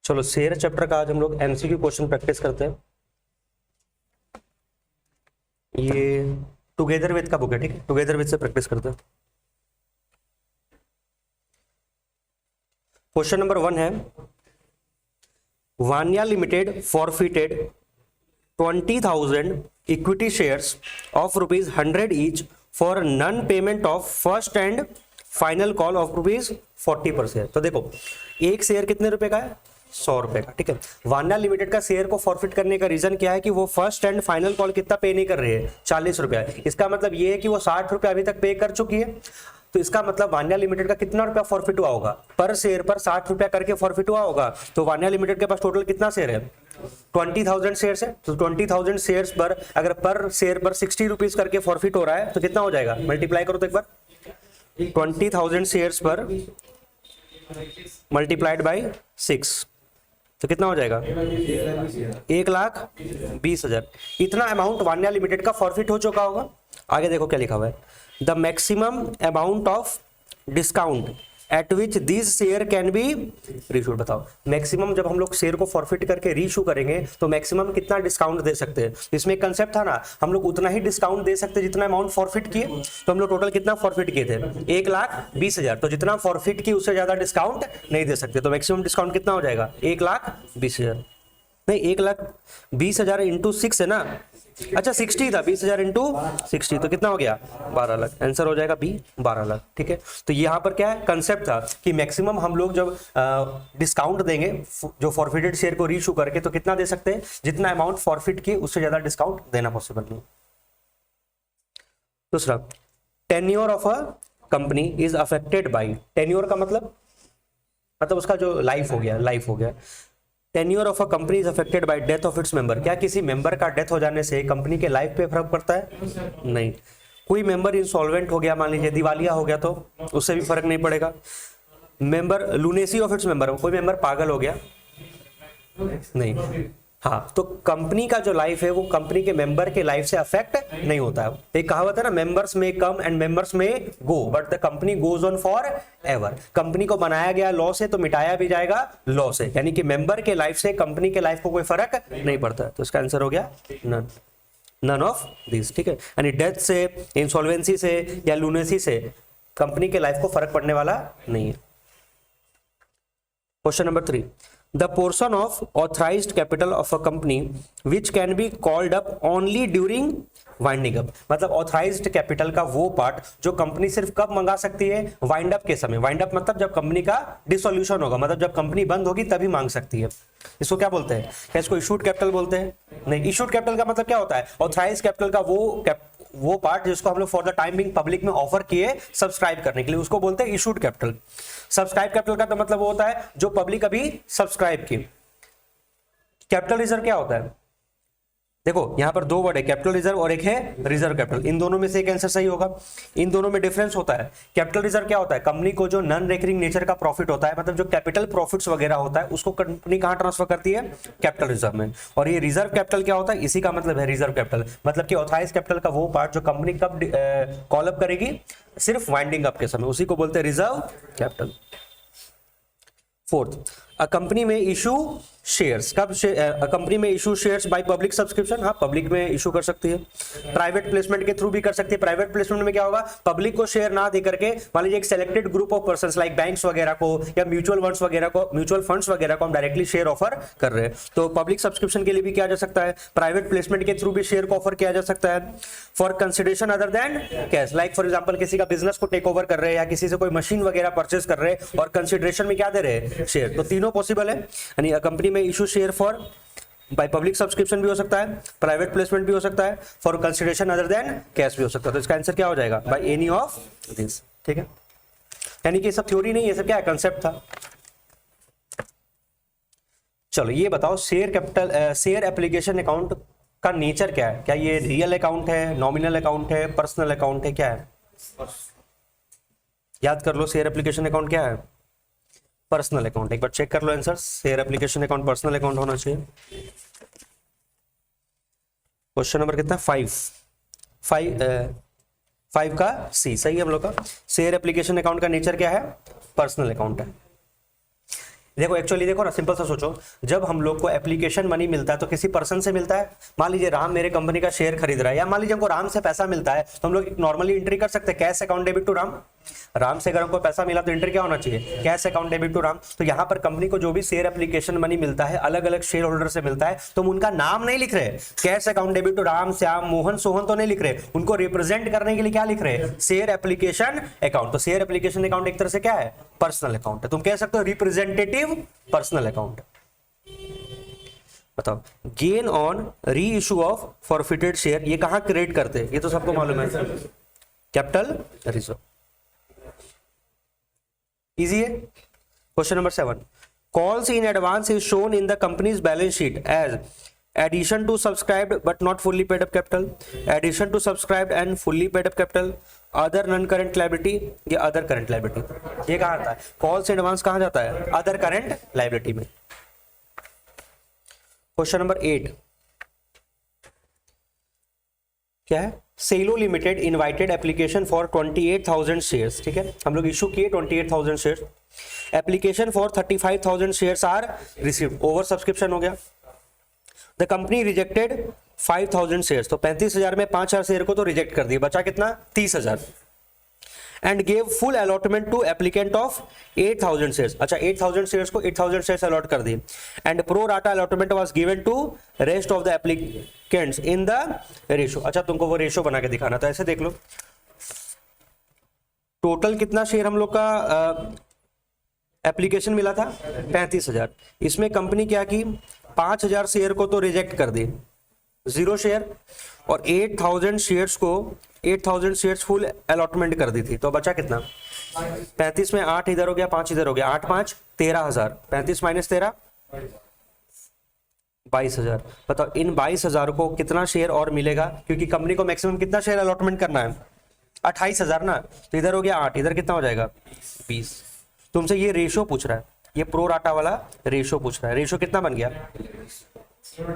चलो share chapter का आज हम लोग एमसीक्यू क्वेश्चन प्रैक्टिस करते हैं। ये टुगेदर विद का बुक है, ठीक है, टुगेदर विद से प्रैक्टिस करते हैं। क्वेश्चन नंबर 1 है, Vania limited forfeited 20,000 equity shares of ₹100 each for non payment of first and final call of ₹40 per share. तो देखो एक शेयर कितने रुपए का है, 100 रुपए का, ठीक है। वानिया लिमिटेड का शेयर को फॉरफिट करने का रीजन क्या है कि वो फर्स्ट एंड फाइनल कॉल कितना पे नहीं कर रही है, 40 रुपया। इसका मतलब ये है कि वो 60 रुपया अभी तक पे कर चुकी है। तो इसका मतलब वानिया लिमिटेड का कितना रुपया फॉरफिट हुआ होगा, पर शेयर पर 60 रुपया करके फॉरफिट हुआ होगा। तो वानिया लिमिटेड के पास टोटल कितना शेयर है, 20,000 शेयर्स है। तो 20,000 शेयर्स पर अगर पर शेयर पर 60 रुपीज करके फॉरफिट हो रहा है तो कितना हो जाएगा, मल्टीप्लाई करो तो एक बार। 20,000 शेयर्स पर मल्टीप्लाइड बाई 6 तो कितना हो जाएगा, 1,20,000। इतना अमाउंट वानिया लिमिटेड का फॉरफिट हो चुका होगा। आगे देखो क्या लिखा हुआ है, the maximum amount of discount at which this share can B reissued. बताओ मैक्सिमम जब हम लोग शेयर को फॉरफिट करके रीशू करेंगे तो मैक्सिमम कितना डिस्काउंट दे सकते हैं। इसमें एक कंसेप्ट था ना, हम लोग उतना ही डिस्काउंट दे सकते जितना अमाउंट फॉरफिट किए। तो हम लोग टोटल कितना फॉरफिट किए थे, 1,20,000। तो जितना फॉरफिट की उससे ज्यादा डिस्काउंट नहीं दे सकते। तो मैक्सिमम डिस्काउंट कितना हो जाएगा, 1,20,000 नहीं, 1,20,000 इंटू 6 है ना। अच्छा 60 था, 20,000 इंटू 60 तो कितना हो गया, 12 लाख। आंसर हो जाएगा बी, 12 लाख, ठीक है। तो यहाँ पर क्या है, कंसेप्ट था कि मैक्सिमम हम लोग जब डिस्काउंट देंगे जो फॉरफिटेड शेयर को रीशू करके तो कितना दे सकते हैं, जितना अमाउंट फॉरफिट किए उससे ज्यादा डिस्काउंट देना पॉसिबल नहीं। दूसरा, tenure of a company is affected by. Tenure का मतलब उसका जो लाइफ हो गया, लाइफ हो गया। Tenure of a company is affected by death of its member. क्या किसी मेंबर का डेथ हो जाने से कंपनी के लाइफ पे फर्क पड़ता है, नहीं। कोई मेंबर इंसॉल्वेंट हो गया, मान लीजिए दिवालिया हो गया, तो उससे भी फर्क नहीं पड़ेगा। Member lunacy of its member, कोई मेंबर पागल हो गया, नहीं। हाँ, तो कंपनी का जो लाइफ है वो कंपनी के मेंबर के लाइफ से अफेक्ट नहीं होता है। एक कहावत है ना, मेंबर्स में कम एंड मेंबर्स में go but the company goes on for ever. Company को बनाया गया लॉ से तो मिटाया भी जाएगा लॉ से, यानी कि मेंबर के लाइफ से कंपनी के लाइफ को कोई फर्क नहीं पड़ता है। तो इसका आंसर हो गया नन, नन ऑफ दिस, ठीक है। यानी डेथ से, इंसॉल्वेंसी से या लूनेसी से कंपनी के लाइफ को फर्क पड़ने वाला नहीं है। Question number 3, the portion of authorized capital of a company which can be called up only during winding up. मतलब ऑथराइज्ड कैपिटल का वो पार्ट जो कंपनी सिर्फ कब मंगा सकती है, वाइंड अप के समय। वाइंड अप मतलब जब कंपनी का डिसोल्यूशन होगा, मतलब जब कंपनी बंद होगी तभी मांग सकती है। इसको क्या बोलते हैं, क्या इसको इशूड कैपिटल बोलते हैं, नहीं। इशूड कैपिटल का मतलब क्या होता है, ऑथराइज्ड कैपिटल का वो पार्ट जिसको हम लोग for the time being public में ऑफर किए सब्सक्राइब करने के लिए, उसको बोलते हैं इशूड कैपिटल। सब्सक्राइब कैपिटल का तो मतलब वो होता है जो पब्लिक अभी सब्सक्राइब की। कैपिटल रिजर्व क्या होता है, देखो यहां पर दो वर्ड है, कैपिटल रिजर्व और एक है रिजर्व कैपिटल। इन दोनों में से एक आंसर सही होगा। इन दोनों में डिफरेंस होता है। कैपिटल रिजर्व क्या होता है, कंपनी को जो नॉन रेकरिंग नेचर का प्रॉफिट होता है, मतलब जो कैपिटल प्रॉफिट्स वगैरह होता है, उसको कंपनी कहां ट्रांसफर करती है, कैपिटल रिजर्व में। और ये रिजर्व कैपिटल क्या होता है, इसी का मतलब है रिजर्व कैपिटल, मतलब कि ऑथराइज्ड कैपिटल का वो पार्ट जो कंपनी कब कॉल अप करेगी, सिर्फ वाइंडिंग अप के समय, उसी को बोलते हैं reserve capital. Fourth, a company में इशू शेयर्स, कब कंपनी में issue shares by public subscription. हाँ, पब्लिक में इशू कर सकती है, प्राइवेट प्लेसमेंट के थ्रू भी कर सकती है। प्राइवेट प्लेसमेंट में क्या होगा, पब्लिक को शेयर ना दे करके मान लीजिए एक selected group of persons like banks वगैरह को या म्यूचुअल फंड्स वगैरह को हम डायरेक्टली शेयर ऑफर कर रहे हैं। तो पब्लिक सब्सक्रिप्शन के लिए भी किया जा सकता है, प्राइवेट प्लेसमेंट के थ्रू भी शेयर को ऑफर किया जा सकता है। For consideration other than cash, like for example किसी का बिजनेस को टेक ओवर कर रहे हैं या किसी से कोई मशीन वगैरह परचेज कर रहे हैं और कंसिडरेशन में क्या दे रहे हैं, शेयर। तो तीनों पॉसिबल है, यानी कंपनी में issue share for by public subscription भी हो सकता है, प्राइवेट प्लेसमेंट भी हो सकता है, for consideration other than cash भी हो सकता है। तो इसका आंसर क्या हो जाएगा, बाय एनी ऑफ दिस, ठीक है। यानी कि ये सब थ्योरी नहीं है, सब क्या है, कंसेप्ट था। चलो ये बताओ, share capital share application account का नेचर क्या है, क्या ये रियल अकाउंट है, नॉमिनल अकाउंट है, पर्सनल अकाउंट है, क्या है, याद कर लो। शेयर एप्लीकेशन अकाउंट क्या है, पर्सनल अकाउंट। एक बार चेक कर लो answer, share application account personal account होना चाहिए। क्वेश्चन नंबर कितना, 5 का सी सही है हम लोग का। शेयर एप्लीकेशन अकाउंट का नेचर क्या है, पर्सनल अकाउंट है। देखो एक्चुअली देखो ना, सिंपल सा सोचो, जब हम लोग को एप्लीकेशन मनी मिलता है तो किसी पर्सन से मिलता है। मान लीजिए राम मेरे कंपनी का शेयर खरीद रहा है, या मान लीजिए हमको राम से पैसा मिलता है, तो हम लोग नॉर्मली एंट्री कर सकते हैं cash account debit to Ram. Ram से अगर हमको पैसा मिला तो एंट्री क्या होना चाहिए, cash account debit to Ram. तो यहाँ पर कंपनी को जो भी शेयर एप्लीकेशन मनी मिलता है अलग अलग शेयर होल्डर से मिलता है, तो हम उनका नाम नहीं लिख रहे, cash account debit to Ram, Shyam, Mohan, Sohan तो नहीं लिख रहे, उनको रिप्रेजेंट करने के लिए क्या लिख रहे, शेयर एप्लीकेशन अकाउंट। तो शेयर एप्लीकेशन अकाउंट एक तरह से क्या है, पर्सनल अकाउंट है। तुम कह सकते हो रिप्रेजेंटेटिव पर्सनल अकाउंट। बताओ, gain on reissue of forfeited share, ये कहां क्रिएट करते हैं, ये तो सबको मालूम है, कैपिटल रिजर्व। इजी है। Question number 7, calls in advance is shown in the company's balance sheet as addition to subscribed but not fully paid up capital, addition to subscribed and fully paid up capital, other non current liability, ये other current liability. ये कहां आता है, calls in advance कहां जाता है, other current liability में। Question number 8 क्या है, Cello limited invited application for 28,000 shares. ठीक है, हम लोग इशू किए 28,000 shares, application for 35,000 shares are received, over subscription हो गया। द कंपनी रिजेक्टेड 5,000 शेयर्स, तो 35,000 में 5,000 शेयर को तो रिजेक्ट कर दिया, बचा कितना 30,000। And gave full allotment to applicant of 8,000 shares, अच्छा 8,000 शेयर्स को 8,000 शेयर्स अलॉट कर दिए। And pro rata allotment was given to rest of the applicants in the ratio. अच्छा तुमको वो रेशो बना के दिखाना, तो ऐसे देख लो, टोटल कितना शेयर हम लोग का एप्लीकेशन मिला था 35,000, इसमें कंपनी क्या की 5,000 शेयर को तो रिजेक्ट कर दी, 0 शेयर, और 8,000 शेयर्स को 8,000 शेयर्स फुल अलॉटमेंट कर दी थी, तो बचा कितना 35 में 8 इधर हो गया, 5 इधर हो गया, 8 5 13,000, 35 माइनस 13 22,000। बताओ इन 22,000 को कितना शेयर और मिलेगा, क्योंकि कंपनी को मैक्सिमम कितना शेयर अलॉटमेंट करना है 28,000 ना, तो इधर हो गया 8, इधर कितना हो जाएगा 20। तुमसे ये रेशो पूछ रहा है, ये प्रो राटा वाला रेशो पूछ रहा है, रेशो कितना बन गया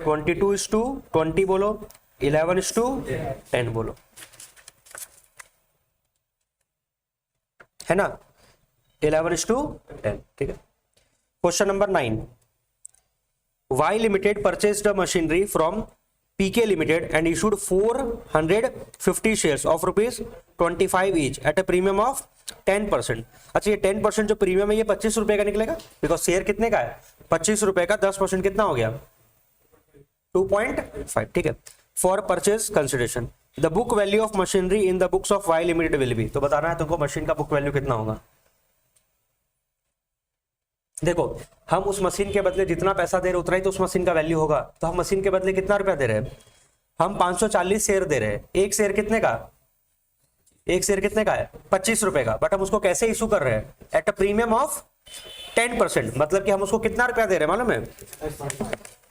22:20 बोलो, 11:10 बोलो, है ना, 11:10। ठीक है। Question number 9, Y limited purchased a machinery from PK limited and issued 450 shares of ₹25 each at a premium of 10%। अच्छा ये 10% जो प्रीमियम है ये 25 रुपए का निकलेगा, बिकॉज शेयर कितने का है 25 रुपए का, 10% कितना हो गया 2.5। ठीक है। For purchase consideration the book value of machinery in the books of Y limited will be, तो बताना है तुमको मशीन का बुक वैल्यू कितना होगा। देखो हम उस मशीन के बदले जितना पैसा दे रहे उतना ही तो उस मशीन का वैल्यू होगा, तो हम मशीन के बदले कितना रुपया दे रहे हैं, हम 540 शेयर दे रहे हैं, एक शेयर कितने का, एक शेयर कितने का है 25 रुपए का, बट हम उसको कैसे इशू कर रहे हैं एट अ प्रीमियम ऑफ 10%, मतलब कि हम उसको कितना रुपया दे रहे हैं मालूम है,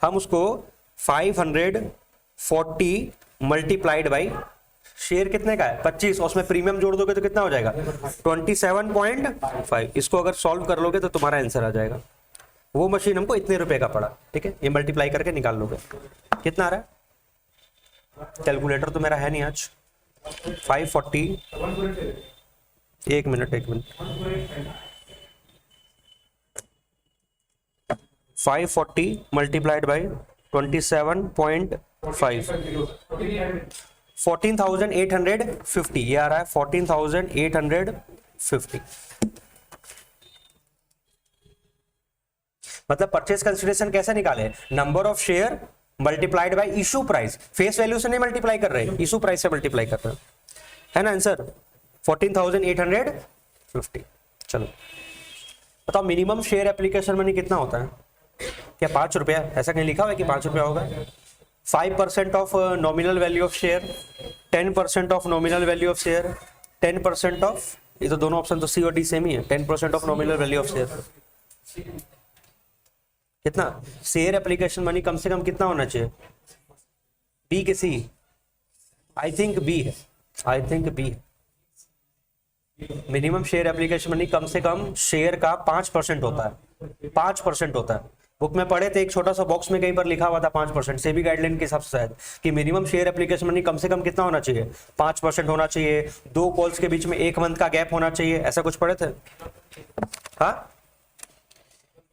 हम उसको 540 मल्टीप्लाइड बाई शेयर कितने का है 25, और उसमें प्रीमियम जोड़ दोगे तो कितना हो जाएगा 27.5। इसको अगर सॉल्व कर लोगे तो तुम्हारा आंसर आ जाएगा। वो मशीन हमको इतने रुपए का पड़ा, ठीक है, ये मल्टीप्लाई करके निकाल लोगे कितना आ रहा है, कैलकुलेटर तो मेरा है नहीं आज। 540, एक मिनट 540 मल्टीप्लाइड बाई 27.5, 14,850, ये आ रहा है 14,850। मतलब परचेज कंसिडरेशन कैसे निकाले, number of share multiplied by issue price, face value से नहीं मल्टीप्लाई कर रहे, इशू प्राइस से मल्टीप्लाई कर रहे हैं, है ना आंसर 14,850। चलो बताओ मिनिमम शेयर एप्लीकेशन मनी कितना होता है, क्या 5 रुपया, ऐसा कहीं लिखा हुआ है कि 5 रुपया होगा। 5% of nominal value of share, 10% of nominal value of share, 10% of, ये तो दोनों ऑप्शन तो सी और डी सेम ही है, 10% of nominal value of share कितना, शेयर एप्लीकेशन मनी कम से कम कितना होना चाहिए, बी के सी, आई थिंक बी है, आई थिंक बी है। मिनिमम शेयर एप्लीकेशन मनी कम से कम शेयर का 5% होता है, 5% होता है। बुक में पढ़े थे एक छोटा सा बॉक्स में कहीं पर लिखा हुआ था 5%, सेबी गाइडलाइन के हिसाब से शायद कि मिनिमम शेयर एप्लीकेशन मनी कम से कम कितना होना चाहिए 5% होना चाहिए, 2 कॉल्स के बीच में 1 मंथ का गैप होना चाहिए, ऐसा कुछ पढ़े थे। हाँ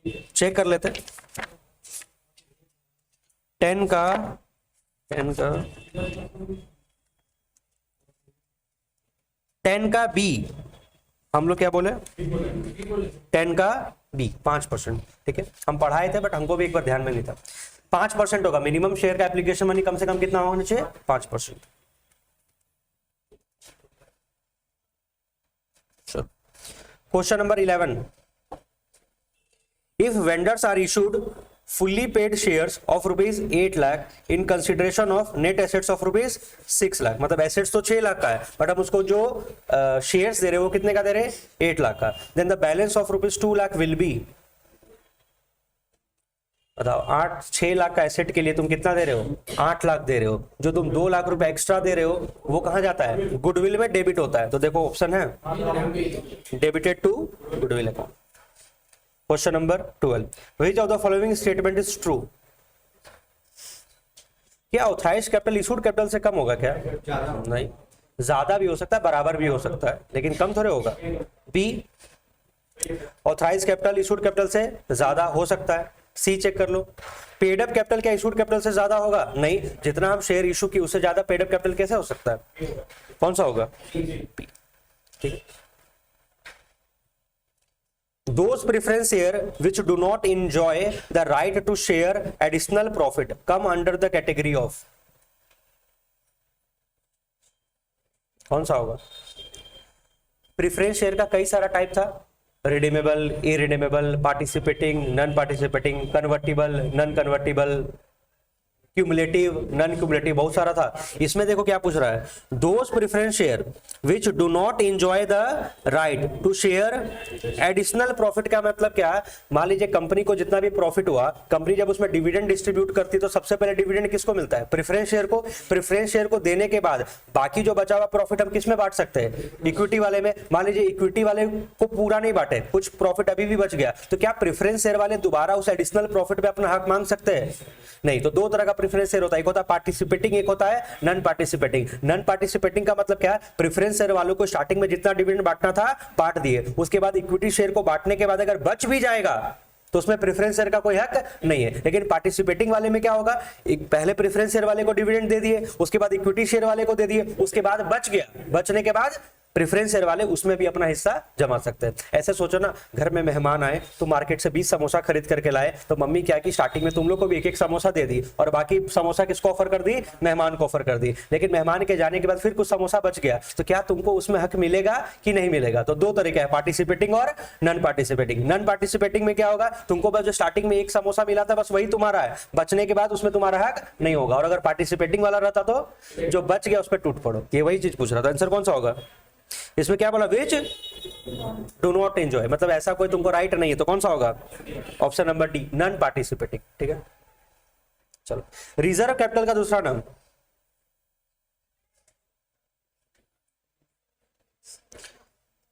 चेक कर लेते। 10 का 10 का बी, हम लोग क्या बोले, 10 का बी 5%, ठीक है। हम पढ़ाए थे बट हमको भी एक बार ध्यान में नहीं था। 5% होगा मिनिमम शेयर का एप्लीकेशन मनी, कम से कम कितना होना चाहिए, 5%। Question number 11, if vendors are issued fully paid shares of rupees 8 lakh in consideration of net assets of rupees 6 lakh, मतलब assets तो 6 लाख का है बट हम उसको जो शेयर्स दे रहे हो वो कितने का दे रहे हैं, 8 लाख का। Then the balance of rupees 2 lakh will be, बताओ 6 लाख का एसेट के लिए तुम कितना दे रहे हो, 8 लाख दे रहे हो। जो तुम 2 लाख रुपए एक्स्ट्रा दे रहे हो वो कहां जाता है, गुडविल में डेबिट होता है। तो देखो ऑप्शन है debited to goodwill account. Question number 12, which of the following statement is true. क्या ऑथराइज कैपिटल इशूड कैपिटल से कम होगा क्या, नहीं, ज्यादा भी हो सकता है, बराबर भी हो सकता है, लेकिन कम थोड़े होगा। B, authorise capital issued capital से ज्यादा हो सकता है। सी चेक कर लो, पेड अप कैपिटल क्या इशूड कैपिटल से ज्यादा होगा, नहीं, जितना हम शेयर इशू की उससे ज्यादा पेड अप कैपिटल कैसे हो सकता है, कौन सा होगा, ठीक। Those preference share which do not enjoy the right to share additional profit come under the category of, कौन सा होगा। प्रिफरेंस शेयर का कई सारा टाइप था, redeemable, irredeemable, participating, non participating, convertible, non convertible, cumulative, non cumulative, बहुत सारा था। इसमें देखो क्या पूछ रहा है, those preference share which do not enjoy the right to share additional profit का मतलब क्या है, मान लीजिए कंपनी को जितना भी प्रॉफिट हुआ, कंपनी जब उसमें डिविडेंड डिस्ट्रीब्यूट करती तो सबसे पहले डिविडेंड किसको मिलता है, प्रेफरेंस शेयर को। प्रेफरेंस शेयर को देने के बाद बाकी जो बचा हुआ प्रॉफिट हम किस में बांट सकते हैं, इक्विटी वाले में। मान लीजिए इक्विटी वाले को पूरा नहीं बांटे, कुछ प्रॉफिट अभी भी बच गया, तो क्या प्रेफरेंस शेयर वाले दोबारा उस एडिशनल प्रॉफिट पे अपना हक मांग सकते हैं, नहीं। तो दो तरह का प्रेफरेंस शेयर होता है, एक होता है पार्टिसिपेटिंग, एक होता है नॉन पार्टिसिपेटिंग। नॉन पार्टिसिपेटिंग का मतलब क्या है, प्रेफरेंस शेयर वालों को स्टार्टिंग में जितना डिविडेंड बांटना था बांट दिए, उसके बाद इक्विटी शेयर को बांटने के बाद अगर बच भी जाएगा तो उसमें प्रेफरेंस शेयर का कोई हक नहीं है। लेकिन पार्टिसिपेटिंग वाले में क्या होगा, एक पहले प्रेफरेंस शेयर वाले को डिविडेंड दे दिए, उसके बाद इक्विटी शेयर वाले को दे दिए, उसके बाद बच गया, बचने के बाद प्रेफरेंस शेयर वाले उसमें भी अपना हिस्सा जमा सकते हैं। ऐसे सोचो ना, घर में मेहमान आए तो मार्केट से 20 समोसा खरीद करके लाए, तो मम्मी क्या की स्टार्टिंग में तुम लोग को भी एक एक समोसा दे दी और बाकी समोसा किसको ऑफर कर दी, मेहमान को ऑफर कर दी। लेकिन मेहमान के जाने के बाद फिर कुछ समोसा बच गया, तो क्या तुमको उसमें हक मिलेगा कि नहीं मिलेगा। तो दो तरीका है, पार्टिसिपेटिंग और नॉन पार्टिसिपेटिंग। नॉन पार्टिसिपेटिंग में क्या होगा, तुमको बस जो स्टार्टिंग में एक समोसा मिला था बस वही तुम्हारा है, बचने के बाद उसमें तुम्हारा हक नहीं होगा। और अगर पार्टिसिपेटिंग वाला रहता तो जो बच गया उस पर टूट पड़ो। ये वही चीज पूछ रहा था, आंसर कौन सा होगा। इसमें क्या बोला, विच डू नॉट एंजॉय, मतलब ऐसा कोई तुमको राइट नहीं है, तो कौन सा होगा, option number D, non participating, ठीक है। चलो, रिजर्व कैपिटल का दूसरा नाम,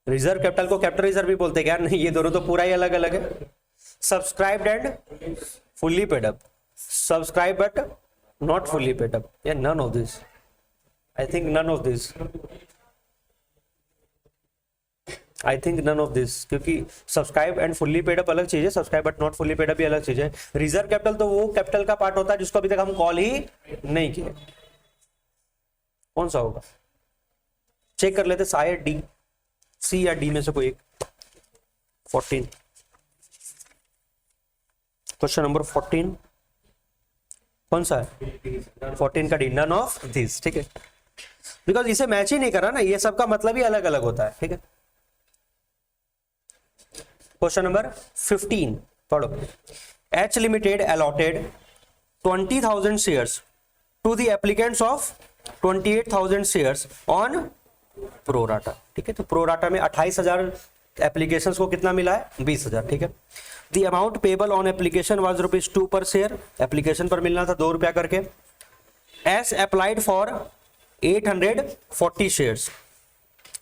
रिजर्व कैपिटल को कैपिटल रिजर्व भी बोलते हैं क्या, नहीं, ये दोनों तो पूरा ही अलग अलग है। Subscribed and fully paid up, subscribe but not fully paid up, या none of this, I think none of this, I think none of this, क्योंकि subscribe and fully paid up अलग चीज है, subscribe but not fully paid up भी अलग चीज है। Reserve capital तो वो कैपिटल का पार्ट होता है जिसको अभी तक हम कॉल ही नहीं किए, कौन सा होगा, चेक कर लेते, शायद डी, सी या डी में से कोई एक। 14, क्वेश्चन नंबर 14 कौन सा है, 14 का डी, नन ऑफ दिस, ठीक है, बिकॉज इसे मैच ही नहीं करा ना, ये सबका मतलब ही अलग अलग होता है, ठीक है। क्वेश्चन नंबर 15 पढ़ो, H limited allotted 20,000 shares to the applicants of 28,000 shares on pro rata, ठीक है। तो प्रोराटा में 28,000 एप्लीकेशंस को कितना मिला है, 20,000, ठीक है। The amount payable on application was ₹2 पर शेयर, एप्लीकेशन पर मिलना था 2 रुपया करके। S applied for 840 shares,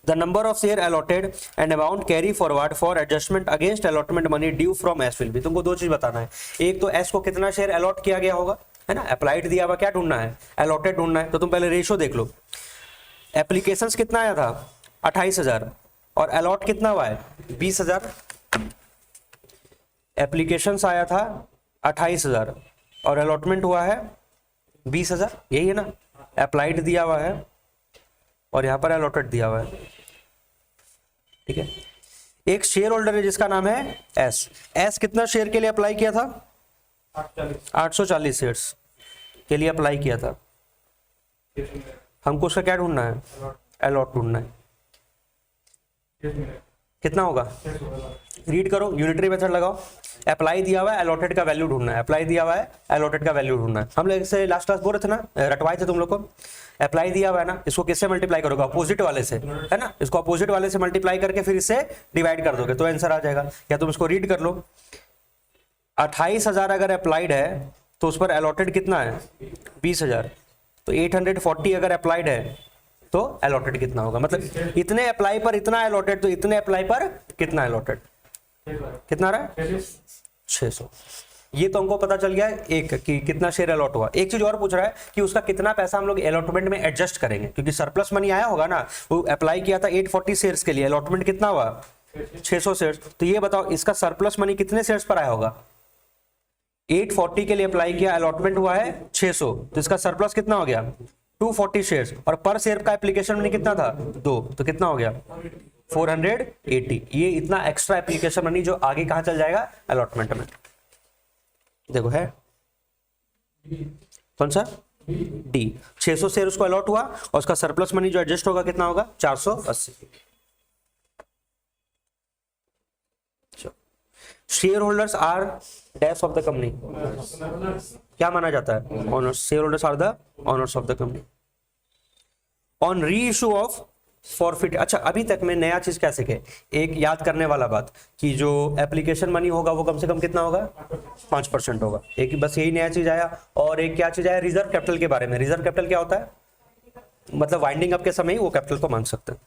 the number of share allotted and amount carry forward for adjustment against allotment money due from S will be। तुमको दो चीज बताना है, एक तो S को कितना शेयर अलॉट किया गया होगा, है ना, अप्लाइड दिया हुआ, क्या ढूंढना है, अलॉटेड ढूंढना है। तो तुम पहले रेशो देख लो, एप्लीकेशंस कितना आया था 28,000 और अलॉट कितना हुआ है 20,000। एप्लीकेशंस आया था 28,000 और अलॉटमेंट हुआ है 20,000, यही है ना। अप्लाइड दिया हुआ है और यहाँ पर अलॉटेड दिया हुआ है, ठीक है। एक शेयर होल्डर है जिसका नाम है एस कितना शेयर के लिए अप्लाई किया था? 840 शेयर्स के लिए अप्लाई किया था। हमको उसका क्या ढूंढना है? अलॉट ढूंढना है। कितना होगा? रीड करो, यूनिटरी मेथड लगाओ। अप्लाई दिया हुआ है, अलॉटेड का वैल्यू ढूंढना है। अप्लाई दिया हुआ है, अलॉटेड का वैल्यू ढूंढना है। हम लोग से लास्ट क्लास बोल रहे थे ना, रटवाए थे तुम लोग को। अप्लाई दिया हुआ है ना, इसको किससे मल्टीप्लाई करोगे? अपोजिट वाले से, है ना। इसको अपोजिट वाले से मल्टीप्लाई करके फिर इससे डिवाइड कर दोगे तो आंसर आ जाएगा। या तुम इसको रीड कर लो। 28,000 अगर अप्लाइड है तो उस पर अलॉटेड कितना है? 20,000। तो 840 अगर अप्लाइड है तो अलॉटेड कितना होगा? मतलब इतने अप्लाई पर इतना अलॉटेड, तो इतने अप्लाई पर कितना अलॉटेड? कितना रहा है? 600। ये तो हमको पता चल गया एक कि कितना शेयर अलॉट हुआ। एक चीज और पूछ रहा है कि उसका कितना पैसा हम लोग अलॉटमेंट में एडजस्ट करेंगे, क्योंकि सरप्लस मनी आया होगा ना। वो अप्लाई किया था 840 शेयर्स के लिए, अलॉटमेंट कितना हुआ? 600 शेयर्स। तो ये बताओ इसका सरप्लस मनी कितने शेयर्स पर आया होगा? 840 के लिए अप्लाई किया, अलॉटमेंट हुआ है 600, तो इसका सरप्लस कितना हो गया? 240 शेयर्स। और पर शेयर का एप्लीकेशन मनी कितना था? 2, तो कितना हो गया? 480। ये इतना एक्स्ट्रा एप्लीकेशन मनी जो आगे कहां चल जाएगा? अलॉटमेंट में। देखो है कौन सा? डी। 600 शेयर उसको अलॉट हुआ और उसका सरप्लस मनी जो एडजस्ट होगा कितना होगा? 480। Share holders are dash of the company. क्या माना जाता है? Owners. Share holders are the owners of the company. On reissue of forfeit. अच्छा, अभी तक में नया चीज क्या सीखे? एक याद करने वाला बात कि जो एप्लीकेशन मनी होगा वो कम से कम कितना होगा? 5% होगा। एक बस यही नया चीज आया। और एक क्या चीज आया? रिजर्व कैपिटल के बारे में। रिजर्व कैपिटल क्या होता है? मतलब वाइंडिंग अप के समय ही वो कैपिटल को मांग सकते हैं।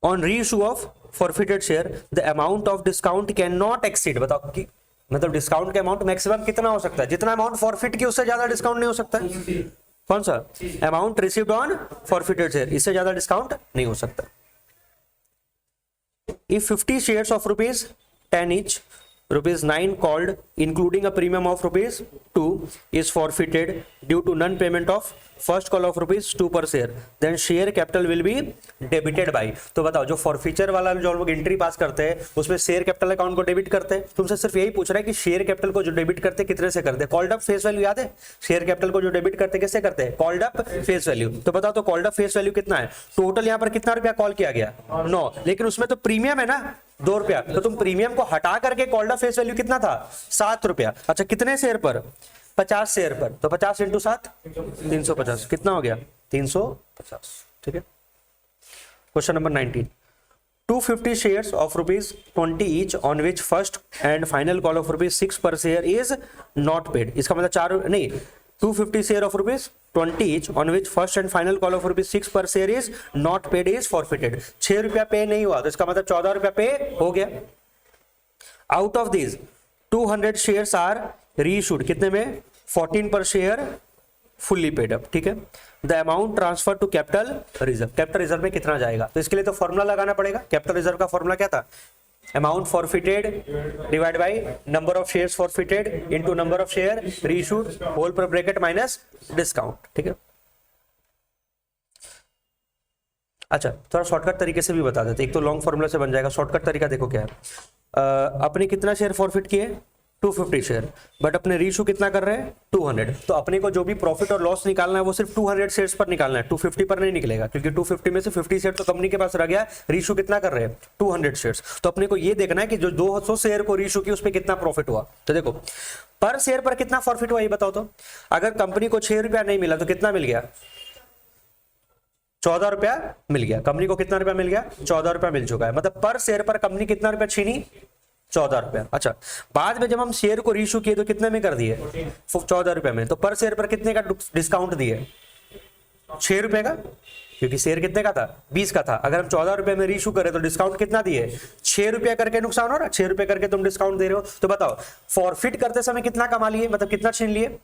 On reissue of forfeited share the amount of discount can not exceed. बताओ कि मतलब डिस्काउंट का अमाउंट मैक्सिमम कितना हो सकता है? जितना अमाउंट फॉरफिट की उससे ज्यादा डिस्काउंट नहीं हो सकता है। कौन सा? Amount received on forfeited share, इससे ज्यादा डिस्काउंट नहीं हो सकता। If 50 shares of ₹10 each, ₹9 called including a premium of ₹2 is forfeited due to non-payment of first call of ₹2 per share, then share capital will be debited by। तो बताओ जो forfeiture वाला जो लोग एंट्री पास करते हैं उसमें शेयर कैपिटल अकाउंट को डेबिट करते हैं। तुमसे सिर्फ यही पूछ रहा है कि शेयर कैपिटल को जो डेबिट करते हैं कितने से करते हैं? कॉल्ड अप फेस वैल्यू याद है? शेयर कैपिटल को जो डेबिट करते कैसे करते हैं? Called up face value. तो बताओ तो कॉल्ड अप फेस वैल्यू कितना है? टोटल यहाँ पर कितना रुपया कॉल किया गया? 9, लेकिन उसमें तो प्रीमियम है ना ₹2। तो तुम प्रीमियम को हटा करके कॉल्ड अप फेस वैल्यू कितना था? ₹7। अच्छा, कितने शेयर पर? 50 शेयर पर। तो 50 × 7 350। कितना हो गया? 350। ठीक है। Question number 19। 250 shares of ₹20 each on which first and final call of ₹6 per share is not paid। इसका मतलब 250 share of ₹20 each on which first and final call of ₹6 per share is not paid is forfeited। ₹6 पे नहीं हुआ तो इसका मतलब ₹14 पे हो गया। Out of this 200 shares are reissued. कितने में? 14 पर शेयर फुल्ली पेड अप। ठीक है। The amount transfer to capital reserve. Capital reserve में कितना जाएगा? तो इसके लिए तो फॉर्मूला लगाना पड़ेगा। कैपिटल रिजर्व का फॉर्मूला क्या था? Amount forfeited divide by number of shares forfeited into number of share reissued whole पर ब्रैकेट माइनस डिस्काउंट। ठीक है। अच्छा, थोड़ा शॉर्टकट तरीके से भी बता देते। एक तो लॉन्ग फॉर्मूला से बन जाएगा, शॉर्टकट तरीका देखो क्या है। अपने कितना शेयर फॉरफिट किए? 250 शेयर, बट अपने रीइश्यू कितना कर रहे हैं? 200। तो अपने को जो भी प्रॉफिट और लॉस निकालना है वो सिर्फ 200 शेयर्स पर निकालना है, 250 पर नहीं निकलेगा, क्योंकि 250 में से 50 शेयर तो कंपनी के पास रह गया। रीइश्यू कितना कर रहे हैं? 200 शेयर्स। तो अपने को ये देखना है कि जो 200 शेयर को रीइश्यू की उस पर कितना प्रॉफिट हुआ। तो देखो पर शेयर पर कितना प्रॉफिट हुआ ये बताओ तो। अगर कंपनी को ₹6 नहीं मिला तो कितना मिल गया? ₹14 मिल गया। कंपनी को कितना रुपया मिल गया? ₹14 मिल चुका है। मतलब पर शेयर पर कंपनी कितना रुपया छीनी? ₹14। अच्छा, बाद में जब हम शेयर को रीइश्यू किए तो कितने में कर दिए? ₹14 में। तो पर शेयर पर कितने का डिस्काउंट दिए? ₹6 का, क्योंकि शेयर कितने का था? 20 का था। अगर हम ₹14 में रीइश्यू करें तो डिस्काउंट कितना दिए? ₹6 करके नुकसान हो रहा है। ₹6 करके तुम डिस्काउंट दे रहे हो। तो बताओ फॉरफिट करते समय कितना कमा लिए, मतलब कितना छीन लिए?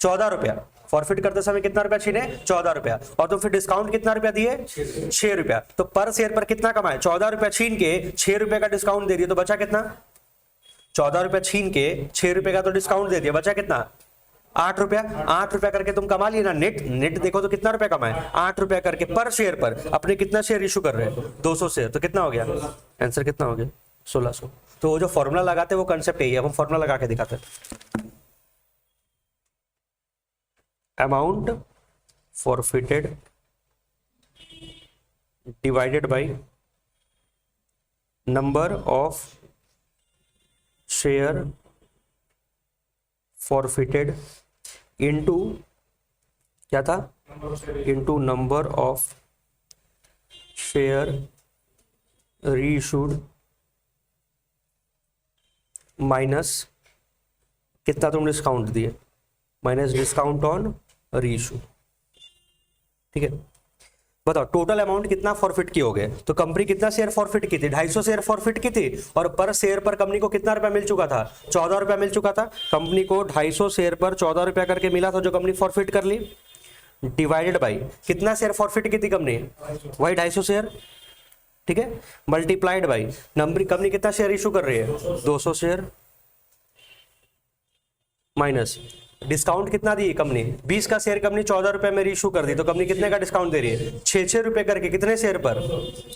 14 रुपया, फॉरफिट करते समय कितना रुपया छीने 14 रुपया, और तो फिर डिस्काउंट कितना रुपया दिए 6 रुपया, तो पर शेयर पर कितना कमाए 14 रुपया छीन के 6 रुपए का डिस्काउंट दे दिए, तो बचा कितना 14 रुपया छीन के 6 रुपए का तो डिस्काउंट दे दिया, बचा कितना 8 रुपया। 8 रुपया करके तुम कमा लिए ना, नेट नेट देखो तो कितना रुपया कमाए 8 रुपया करके पर शेयर पर। अपने कितना शेयर इशू कर रहे हैं 200 शेयर, तो कितना हो गया आंसर कितना हो गया 1600। तो वो जो फॉर्मूला लगाते हैं वो कंसेप्ट यही है, हम फॉर्मूला लगा के दिखाते हैं। Amount forfeited divided by number of share forfeited into क्या था into number of share reissued minus कितना तुम डिस्काउंट दिए, माइनस डिस्काउंट ऑन रीइशू। ठीक है, बताओ टोटल अमाउंट कितना फॉरफिट की हो गए, तो कंपनी कितना शेयर फॉरफिट की थी 250 शेयर फॉरफिट की थी, और पर शेयर पर कंपनी को कितना रुपया मिल चुका था 14 रुपया मिल चुका था। कंपनी को 250 शेयर पर 14 रुपया करके मिला था जो कंपनी फॉरफिट कर ली, डिवाइडेड बाई कितना शेयर फॉरफिट की थी कंपनी वही 250 शेयर, ठीक है, मल्टीप्लाइड बाई नंबर कंपनी कितना शेयर इशू कर रही है 200 शेयर, माइनस डिस्काउंट कितना दी कंपनी 20 का शेयर कंपनी 14 रुपए में इशू कर दी, तो कंपनी कितने का डिस्काउंट दे रही है 6 रुपए करके, कितने शेयर पर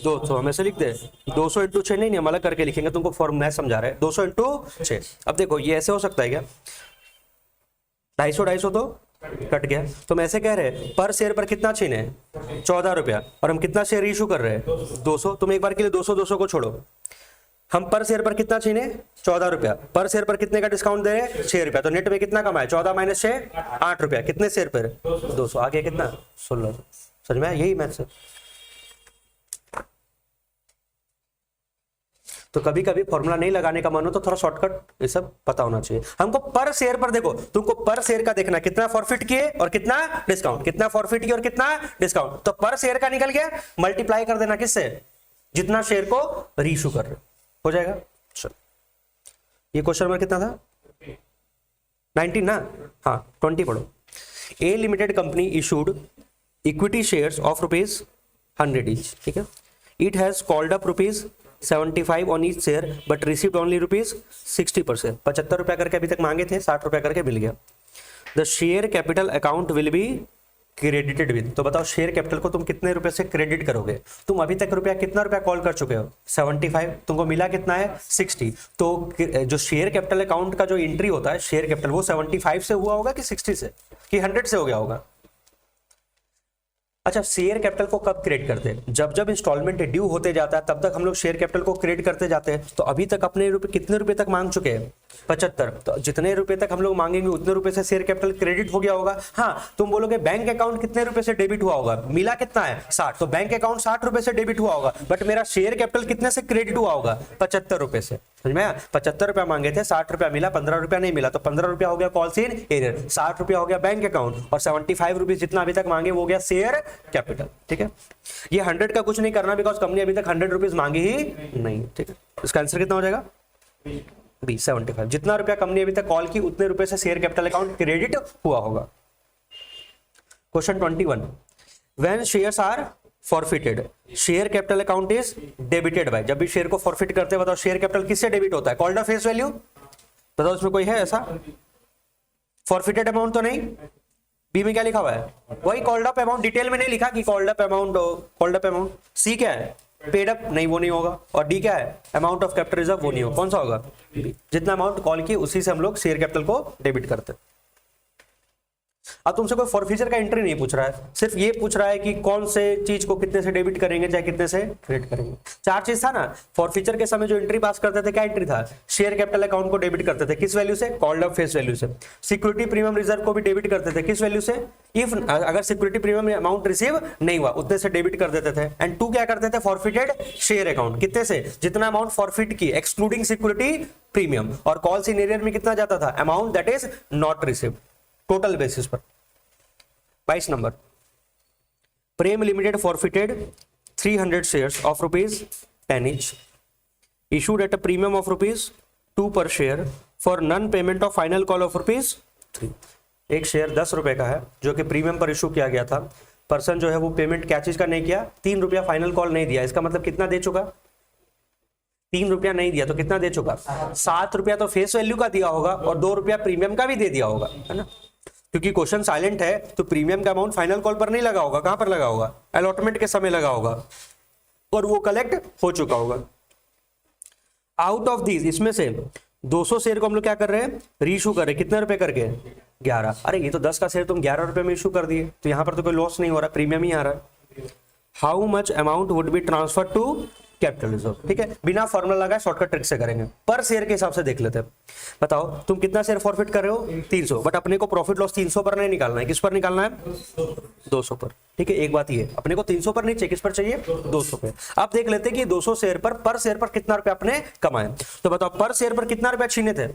200। हम ऐसे लिख दे 200 इंटू 6 नहीं, हम अलग करके लिखेंगे, तुमको फॉर्मूला समझा रहे हैं 200 इंटू 6। अब देखो ये ऐसे हो सकता है क्या 250 तो कट गया, तो हम ऐसे कह रहे हैं पर शेयर पर कितना छीने 14 रुपया, और हम कितना शेयर इशू कर रहे हैं 200। तुम एक बार के लिए 200 को छोड़ो, हम पर शेयर पर कितना छीने 14 रुपया, पर शेयर पर कितने का डिस्काउंट दे रहे हैं 6 रुपया, तो नेट में कितना कमाए 14 माइनस 6 8 रुपया, कितने शेयर पर 200, आगे कितना 1600। समझ में आया यही मैथ से। तो कभी कभी फॉर्मूला नहीं लगाने का मन हो तो थोड़ा शॉर्टकट ये सब पता होना चाहिए हमको। पर शेयर पर देखो, तुमको पर शेयर का देखना कितना फॉरफिट किए और कितना डिस्काउंट, कितना फॉरफिट किए और कितना डिस्काउंट, तो पर शेयर का निकल गया, मल्टीप्लाई कर देना किससे जितना शेयर को रीइशू कर रहे हो जाएगा। चलो ये क्वेश्चन नंबर कितना था 19 ना, हाँ 20 पढ़ो। A limited company issued equity shares of ₹100 each, ठीक है, it has called up ₹75 on each share but received only ₹60%, 75 रुपया करके अभी तक मांगे थे, 60 रुपया करके मिल गया। The share capital account will be credited with, तो बताओ शेयर कैपिटल को तुम कितने रुपए से क्रेडिट करोगे। तुम अभी तक कितना रुपया कॉल कर चुके हो 75, तुमको मिला कितना है 60, तो जो शेयर कैपिटल अकाउंट का जो एंट्री होता है शेयर कैपिटल वो 75 से हुआ होगा कि 60 से कि 100 से हो गया होगा। अच्छा शेयर कैपिटल को कब क्रिएट करते हैं, जब जब इंस्टॉलमेंट ड्यू होते जाता है तब तक हम लोग शेयर कैपिटल को क्रिएट करते जाते हैं। तो अभी तक अपने रुपए कितने रुपए तक मांग चुके हैं 75, तो जितने रुपए तक हम लोग मांगेंगे उतने रुपए से शेयर कैपिटल क्रेडिट हो गया होगा। हाँ तुम बोलोगे बैंक अकाउंट कितने रुपए से डेबिट हुआ होगा, मिला कितना है 60, तो बैंक अकाउंट 60 रुपए से डेबिट हुआ होगा, बट मेरा शेयर कैपिटल कितने से क्रेडिट हुआ होगा 75 रुपए से। समझ में आया, 75 रुपया मांगे थे 60 रुपया मिला, 15 रुपया नहीं मिला, तो 15 रुपया हो गया कॉल्स इन एरियर, 60 रुपया हो गया बैंक अकाउंट, और 75 रुपीज जितना अभी तक मांगे वो हो गया शेयर कैपिटल। ठीक है, ये 100 का कुछ नहीं करना बिकॉज कंपनी अभी तक 100 रुपीज मांगी ही नहीं। ठीक है, इसका आंसर कितना हो जाएगा बी 75, जितना रुपया कंपनी अभी तक कॉल की उतने रुपए से शेयर कैपिटल अकाउंट क्रेडिट हुआ होगा। Question 21, when shares are forfeited share capital account is debited by, जब भी शेयर को फॉरफिट करते हैं बताओ शेयर कैपिटल किससे डेबिट होता है, कॉल्ड अप फेस वैल्यू, बताओ उसमें कोई है ऐसा फॉरफिटेड अमाउंट तो नहीं, बी में क्या लिखा हुआ है वही कॉल्ड अप अमाउंट, डिटेल में नहीं लिखा कि कॉल्ड अप अमाउंट हो, कॉल्ड अप अमाउंट। सी क्या है पेड अप, नहीं वो नहीं होगा, और डी क्या है अमाउंट ऑफ कैपिटल रिजर्व, वो नहीं होगा, कौन सा होगा बी, जितना अमाउंट कॉल की उसी से हम लोग शेयर कैपिटल को डेबिट करते हैं। अब तुमसे कोई फॉरफिचर का एंट्री नहीं पूछ रहा है, सिर्फ ये पूछ रहा है कि कौन से चीज को कितने से डेबिट करेंगे चाहे कितने से क्रेडिट करेंगे। चार चीज था ना, फॉरफिचर के समय जो एंट्री पास करते थे क्या एंट्री था, शेयर कैपिटल अकाउंट को डेबिट करते थे किस वैल्यू से, कॉल्ड अप फेस वैल्यू से। सिक्योरिटी प्रीमियम रिजर्व को भी डेबिट करते थे किस वैल्यू से, इफ अगर सिक्योरिटी प्रीमियम अमाउंट रिसीव नहीं हुआ उतने से डेबिट कर देते थे। एंड टू क्या करते थे फॉरफिटेड शेयर अकाउंट, कितने से, जितना अमाउंट फॉरफिट की एक्सक्लूडिंग सिक्योरिटी प्रीमियम, और कॉल्स इन एरियर में कितना जाता था amount that is not received, total basis पर। 22 number, Prem limited forfeited 300 shares of ₹10 each issued at a premium of ₹2 per share for non payment of final call of ₹3। एक share 10 रुपए का है जो कि प्रीमियम पर इशू किया गया था। पर्सन जो है वो पेमेंट क्या चीज का नहीं किया, 3 रुपया फाइनल कॉल नहीं दिया। इसका मतलब कितना दे चुका, 3 रुपया नहीं दिया तो कितना दे चुका, 7 रुपया तो फेस वैल्यू का दिया होगा और 2 रुपया प्रीमियम का भी दे दिया होगा, है ना। क्योंकि क्वेश्चन साइलेंट है तो प्रीमियम का अमाउंट फाइनल कॉल पर नहीं लगा होगा, कहां पर लगा होगा, अलॉटमेंट के समय लगा होगा और वो कलेक्ट हो चुका होगा। आउट ऑफ दीज, इसमें से 200 शेयर को हम लोग क्या कर रहे हैं, रीइशू कर रहे हैं। कितने रुपए करके, 11। अरे ये तो 10 का शेयर तुम 11 रुपए में इशू कर दिए, तो यहां पर तो कोई लॉस नहीं हो रहा, प्रीमियम ही आ रहा है। How much amount would be transfer to capital reserve, ठीक है, बिना फॉर्मूला लगाए शॉर्टकट ट्रिक से करेंगे। पर शेयर के हिसाब से देख लेते हैं। बताओ तुम कितना शेयर फॉरफिट कर रहे हो, 300, बट अपने को प्रॉफिट लॉस 300 पर नहीं निकालना है, किस पर निकालना है, 200 पर, ठीक है। एक बात ये, अपने को 300 पर नहीं चाहिए, किस पर चाहिए, 200 पे। अब देख लेते हैं कि 200 शेयर पर शेयर पर कितना रुपया अपने कमाए। तो बताओ पर शेयर पर कितना रुपया छीने थे,